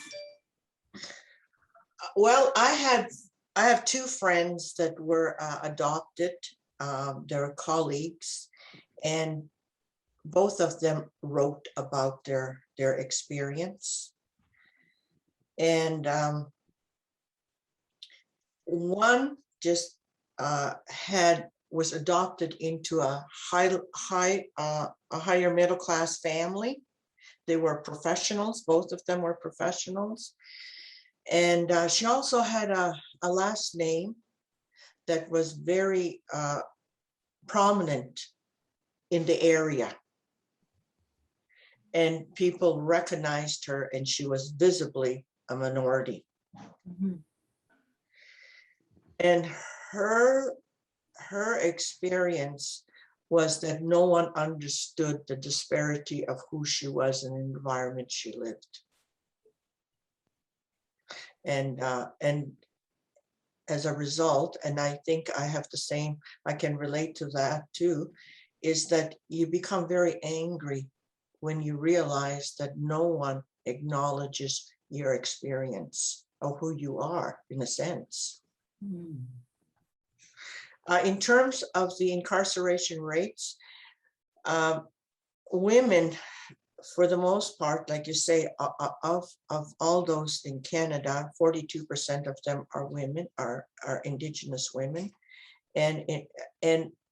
S3: Well, I have two friends that were adopted. They're colleagues, and both of them wrote about their experience. And one just was adopted into a higher middle class family. They were professionals. Both of them were professionals. And she also had a last name that was very prominent in the area. And people recognized her, and she was visibly a minority.
S5: Mhm.
S3: And her experience was that no one understood the disparity of who she was in the environment she lived. And as a result, and I think I have the same, I can relate to that too, is that you become very angry when you realize that no one acknowledges your experience of who you are, in a sense.
S5: Mm.
S3: In terms of the incarceration rates, women, for the most part, like you say, of all those in Canada, 42% of them are women, are Indigenous women. And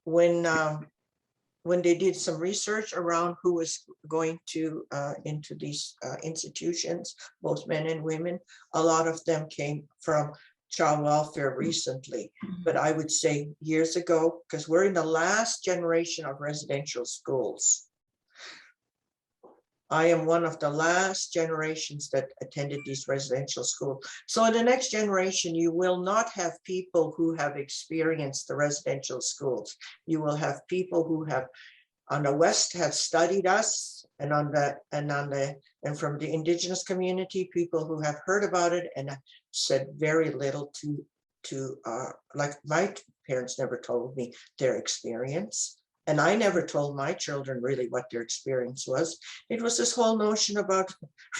S3: when they did some research around who was going to into these institutions, both men and women, a lot of them came from child welfare recently. But I would say years ago, because we're in the last generation of residential schools. I am one of the last generations that attended these residential schools. So in the next generation, you will not have people who have experienced the residential schools. You will have people who have on the West have studied us, and from the Indigenous community, people who have heard about it and said very little to like my parents never told me their experience. And I never told my children really what their experience was. It was this whole notion about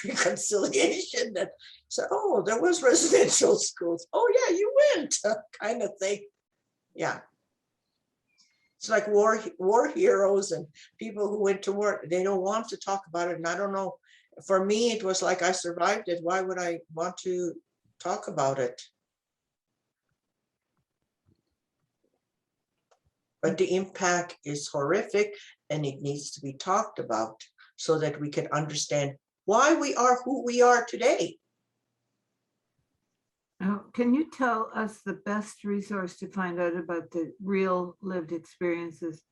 S3: reconciliation that said, oh, there was residential schools. Oh yeah, you went, kind of thing. Yeah. It's like war heroes and people who went to war. They don't want to talk about it. And I don't know. For me, it was like I survived it. Why would I want to talk about it? But the impact is horrific, and it needs to be talked about so that we can understand why we are who we are today.
S5: Can you tell us the best resource to find out about the real lived experiences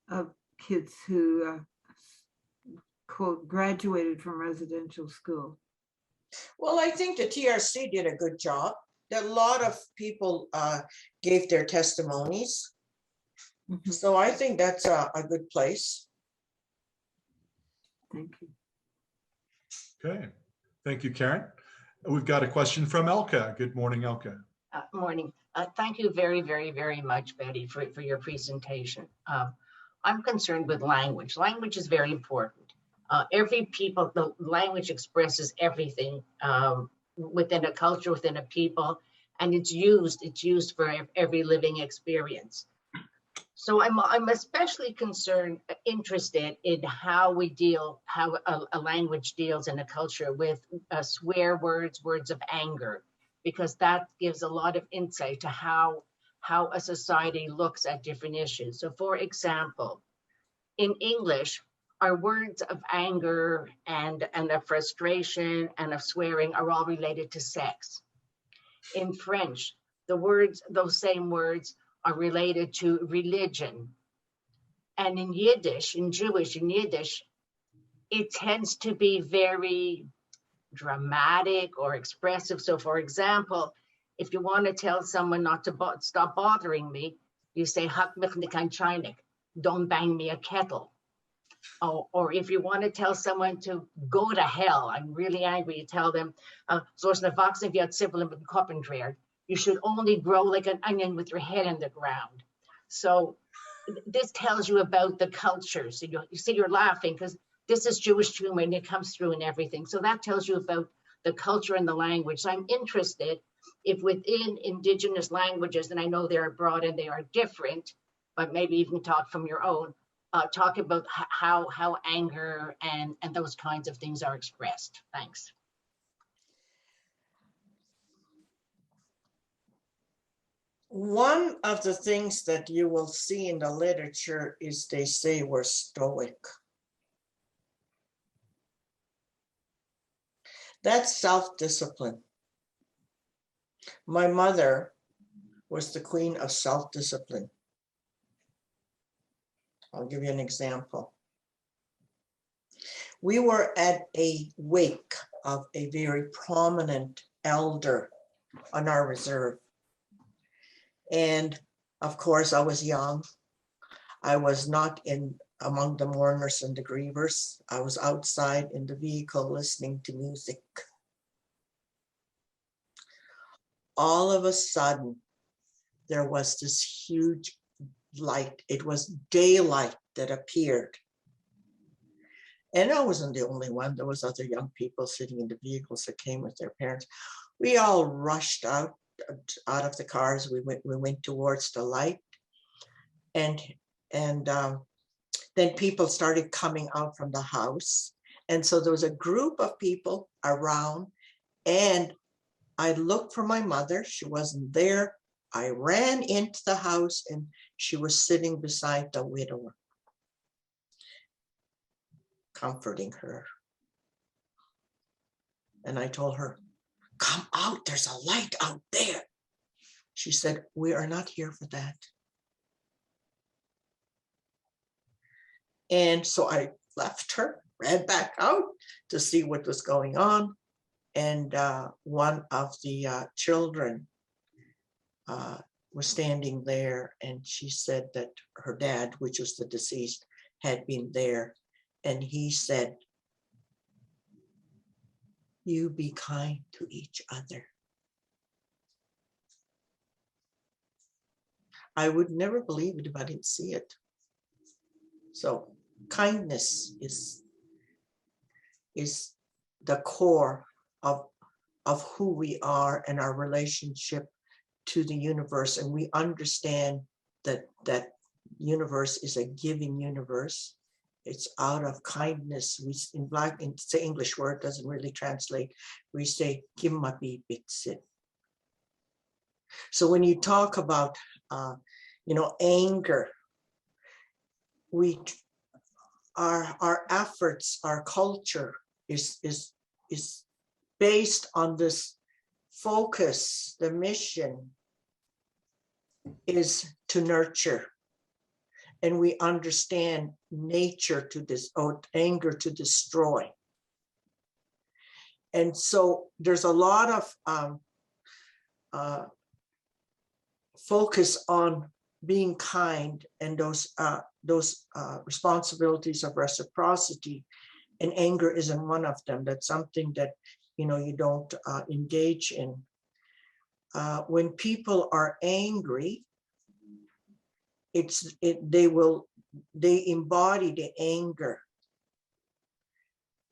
S5: of kids who, quote, graduated from residential school?
S3: Well, I think the TRC did a good job. A lot of people gave their testimonies.
S5: Mhm.
S3: So I think that's a good place.
S5: Thank you.
S1: Okay, thank you, Karen. We've got a question from Elka. Good morning, Elka.
S6: Morning. Thank you very, very, very much, Betty, for your presentation. I'm concerned with language. Language is very important. Every people, the language expresses everything within a culture, within a people, and it's used for every living experience. So I'm especially interested in how a language deals in a culture with swear words, words of anger, because that gives a lot of insight to how a society looks at different issues. So for example, in English, our words of anger and of frustration and of swearing are all related to sex. In French, those same words are related to religion. And in Yiddish, in Yiddish, it tends to be very dramatic or expressive. So for example, if you want to tell someone not to stop bothering me, you say, "Hak mich nicht ein Scheinig," don't bang me a kettle. Or if you want to tell someone to go to hell, I'm really angry, you tell them, "Zoals een wachsen wie het zippel in Koppendreer." You should only grow like an onion with your head in the ground. So this tells you about the culture. So you see, you're laughing because this is Jewish humor and it comes through in everything. So that tells you about the culture and the language. So I'm interested if within indigenous languages, and I know they're broad and they are different, but maybe you can talk from your own, talk about how anger and those kinds of things are expressed. Thanks.
S3: One of the things that you will see in the literature is they say we're stoic. That's self-discipline. My mother was the queen of self-discipline. I'll give you an example. We were at a wake of a very prominent elder on our reserve. And of course, I was young. I was not among the mourners and the grievers. I was outside in the vehicle listening to music. All of a sudden, there was this huge light. It was daylight that appeared. And I wasn't the only one. There was other young people sitting in the vehicles that came with their parents. We all rushed out of the cars. We went towards the light, and then people started coming out from the house. And so there was a group of people around, and I looked for my mother. She wasn't there. I ran into the house, and she was sitting beside the widower, comforting her. And I told her, "Come out, there's a light out there." She said, "We are not here for that." And so I left her, ran back out to see what was going on. And one of the children was standing there, and she said that her dad, which was the deceased, had been there. And he said, "You be kind to each other." I would never believe it if I didn't see it. So kindness is the core of who we are and our relationship to the universe. And we understand that universe is a giving universe. It's out of kindness. It's the English word, doesn't really translate. We say, "Kimmapi biksit." So when you talk about, anger, our efforts, our culture is based on this focus. The mission is to nurture, and we understand nature or anger to destroy. And so there's a lot of focus on being kind and those responsibilities of reciprocity, and anger isn't one of them. That's something that you don't engage in. When people are angry, they embody the anger,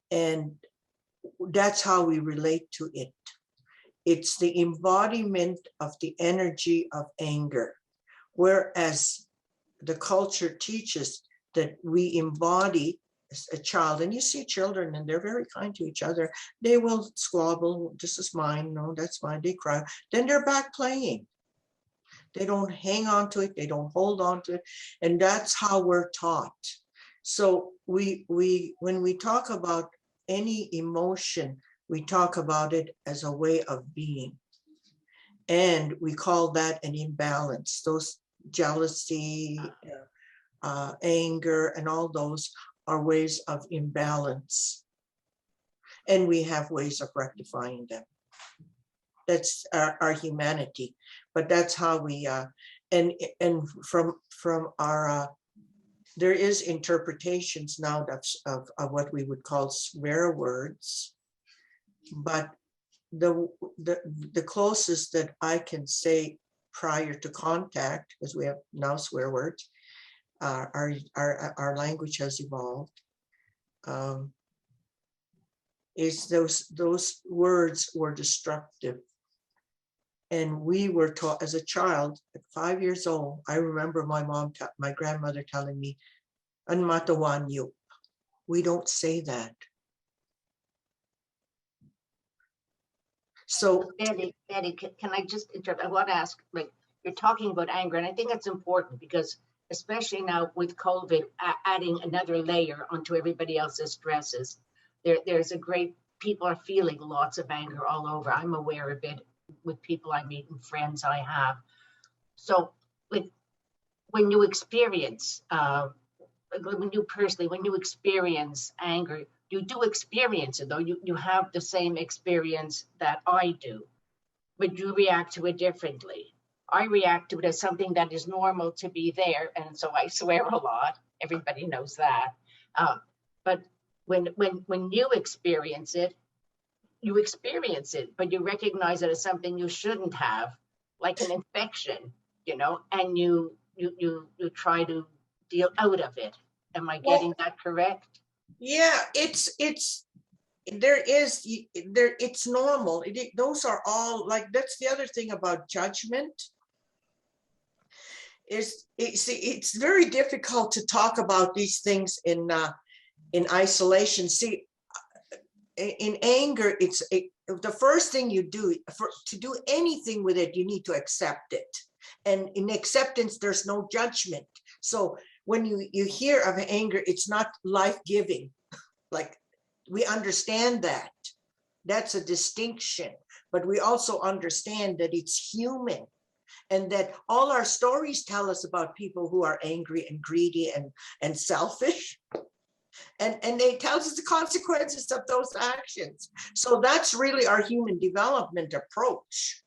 S3: and that's how we relate to it. It's the embodiment of the energy of anger, whereas the culture teaches that we embody a child. And you see children, and they're very kind to each other. They will squabble. This is mine. No, that's mine. They cry. Then they're back playing. They don't hang on to it. They don't hold on to it. And that's how we're taught. So when we talk about any emotion, we talk about it as a way of being. And we call that an imbalance. Those jealousy, anger, and all those are ways of imbalance. And we have ways of rectifying them. That's our humanity. But that's how we, and from our, there is interpretations now of what we would call swear words. But the closest that I can say prior to contact, because we have now swear words, our language has evolved, is those words were destructive. And we were taught as a child at 5 years old. I remember my grandmother telling me, "An matawan you." We don't say that. So
S6: Betty, can I just interrupt? I want to ask, like, you're talking about anger, and I think it's important because, especially now with COVID, adding another layer onto everybody else's stresses, there's a great, people are feeling lots of anger all over. I'm aware of it with people I meet and friends I have. So, like, when you experience, when you experience anger, you do experience it, though. You have the same experience that I do, but you react to it differently. I react to it as something that is normal to be there, and so I swear a lot. Everybody knows that. But when you experience it, but you recognize it as something you shouldn't have, like an infection, and you try to deal out of it. Am I getting that correct?
S3: yeah, it's normal. Those are all, like, that's the other thing about judgment. It's very difficult to talk about these things in isolation. See, in anger, the first thing you do to do anything with it, you need to accept it. And in acceptance, there's no judgment. So when you hear of anger, it's not life-giving. Like, we understand that. That's a distinction. But we also understand that it's human, and that all our stories tell us about people who are angry and greedy and selfish. And they tell us the consequences of those actions. So that's really our human development approach.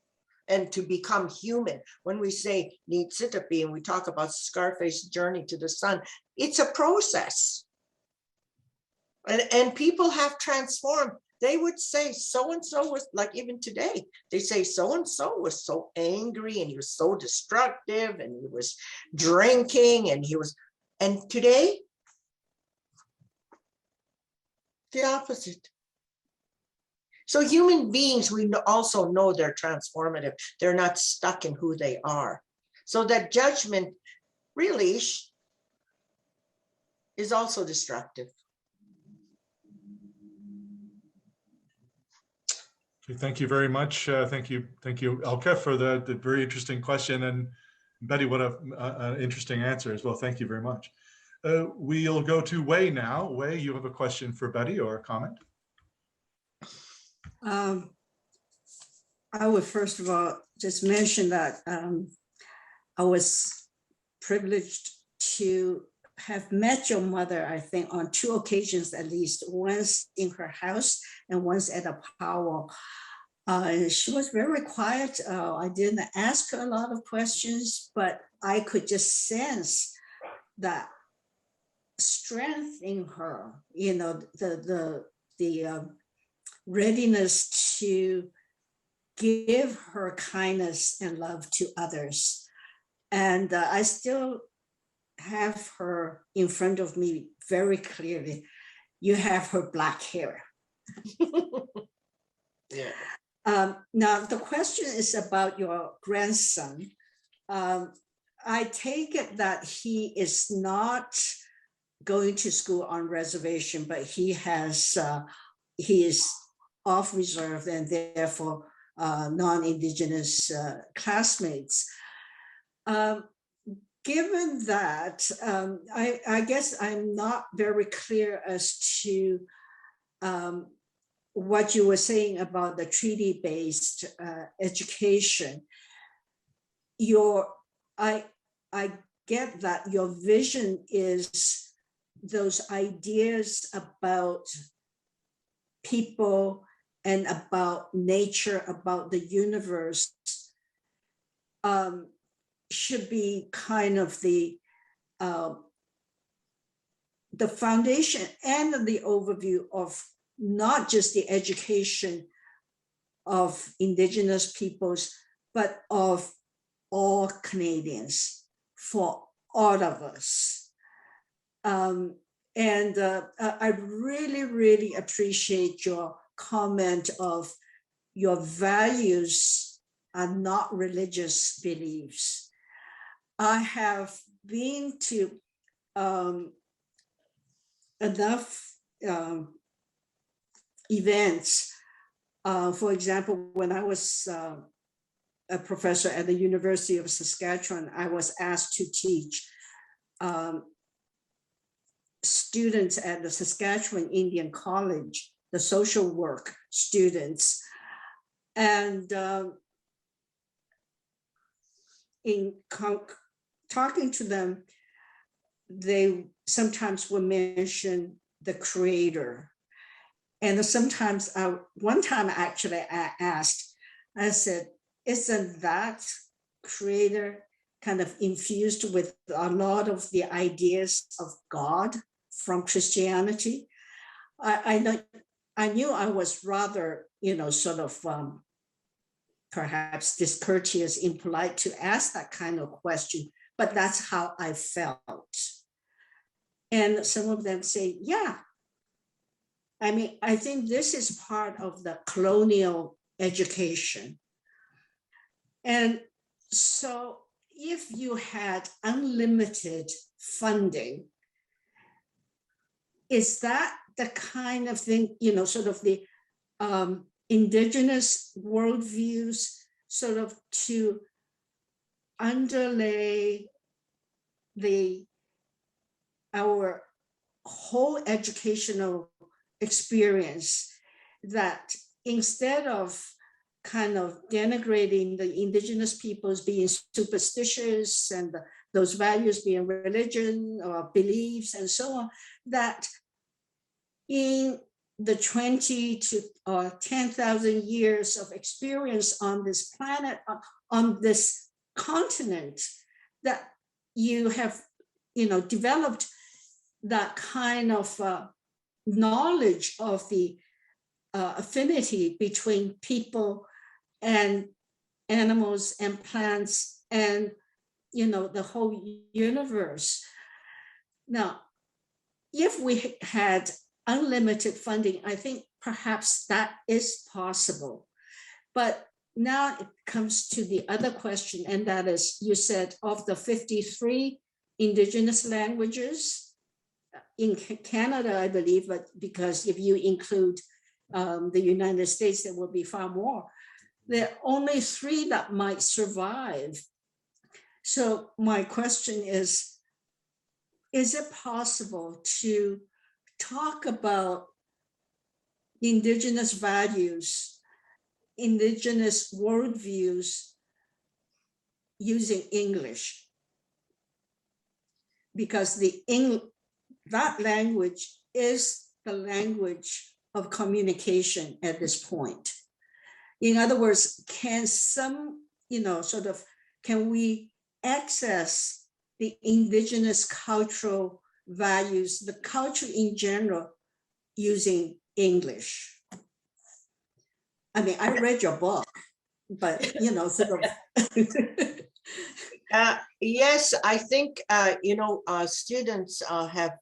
S3: And to become human, when we say need sitapi and we talk about Scarface's journey to the sun, it's a process. And people have transformed. They would say so-and-so was, like, even today, they say so-and-so was so angry and he was so destructive and he was drinking and today, the opposite. So human beings, we also know they're transformative. They're not stuck in who they are. So that judgment really is also destructive.
S1: Okay, thank you very much. Thank you, Elke, for the very interesting question, and Betty, what an interesting answer as well. Thank you very much. We'll go to Wei now. Wei, you have a question for Betty or a comment?
S2: I would first of all just mention that I was privileged to have met your mother, I think, on 2 occasions at least, once in her house and once at a powwow. She was very quiet. I didn't ask her a lot of questions, but I could just sense that strength in her, you know, the readiness to give her kindness and love to others. And I still have her in front of me very clearly. You have her black hair.
S3: Yeah.
S2: Now, the question is about your grandson. I take it that he is not going to school on reservation, but he is off reserve and therefore non-Indigenous classmates. Given that, I guess I'm not very clear as to what you were saying about the treaty-based education. I get that your vision is those ideas about people and about nature, about the universe, should be kind of the foundation and the overview of not just the education of Indigenous peoples, but of all Canadians, for all of us. And I really, really appreciate your comment of your values are not religious beliefs. I have been to enough events. For example, when I was a professor at the University of Saskatchewan, I was asked to teach students at the Saskatchewan Indian College, the social work students. And in talking to them, they sometimes will mention the creator. And sometimes, one time actually I asked, I said, isn't that creator kind of infused with a lot of the ideas of God from Christianity? I knew I was rather, sort of perhaps discourteous, impolite to ask that kind of question, but that's how I felt. And some of them say, yeah. I mean, I think this is part of the colonial education. And so if you had unlimited funding, is that the kind of thing, sort of the Indigenous worldviews, sort of to underlay our whole educational experience, that instead of kind of denigrating the Indigenous peoples being superstitious and those values being religion or beliefs and so on, that in the 20 to 10,000 years of experience on this planet, on this continent, that you have, developed that kind of knowledge of the affinity between people and animals and plants and, the whole universe. Now, if we had unlimited funding, I think perhaps that is possible. But now it comes to the other question, and that is, you said of the 53 Indigenous languages in Canada, I believe, but because if you include the United States, there will be far more. There are only 3 that might survive. So my question is it possible to talk about Indigenous values, Indigenous worldviews using English? Because that language is the language of communication at this point? In other words, can some, sort of, can we access the indigenous cultural values, the culture in general, using English? I mean, I read your book, but, sort of.
S3: Yes, I think, students have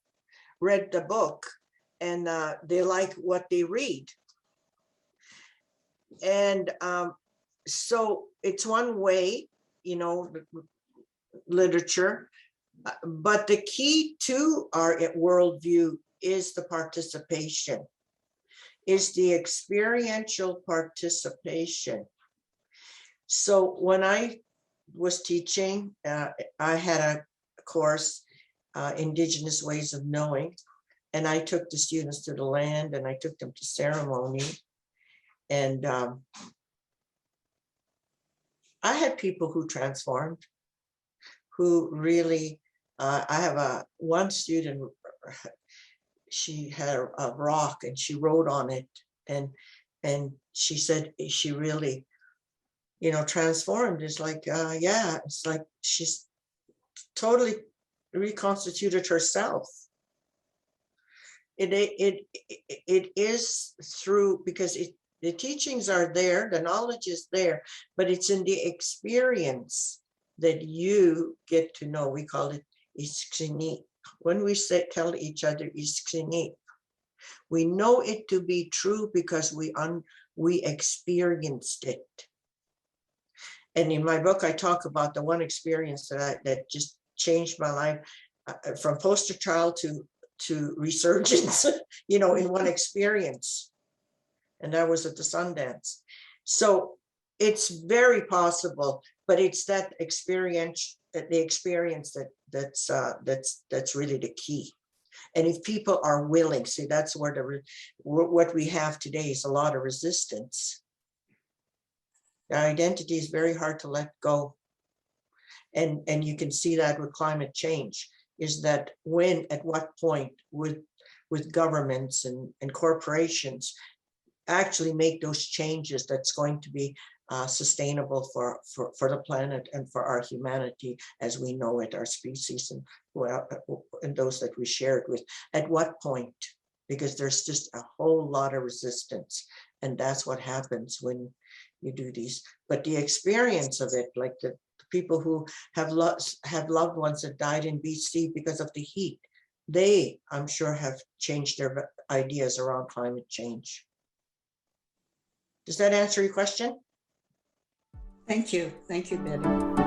S3: read the book and they like what they read. And so it's one way, literature, but the key to our worldview is the participation, is the experiential participation. So when I was teaching, I had a course, Indigenous Ways of Knowing, and I took the students to the land and I took them to ceremony. And I had people who transformed, who really, I have one student, she had a rock and she wrote on it, and she said she really, transformed. It's like, yeah, it's like she's totally reconstituted herself. It is through, because the teachings are there, the knowledge is there, but it's in the experience that you get to know. We call it iskini. When we tell each other iskini, we know it to be true because we experienced it. And in my book, I talk about the one experience that just changed my life, from poster child to resurgence, in one experience. And that was at the Sundance. So it's very possible, but it's that experience, the experience that's really the key. And if people are willing, see, that's where what we have today is a lot of resistance. Our identity is very hard to let go. And you can see that with climate change, is that at what point with governments and corporations actually make those changes that's going to be sustainable for the planet and for our humanity as we know it, our species, and those that we share it with. At what point? Because there's just a whole lot of resistance, and that's what happens when you do these. But the experience of it, like the people who have loved ones that died in BC because of the heat, they, I'm sure, have changed their ideas around climate change. Does that answer your question?
S2: Thank you, Betty.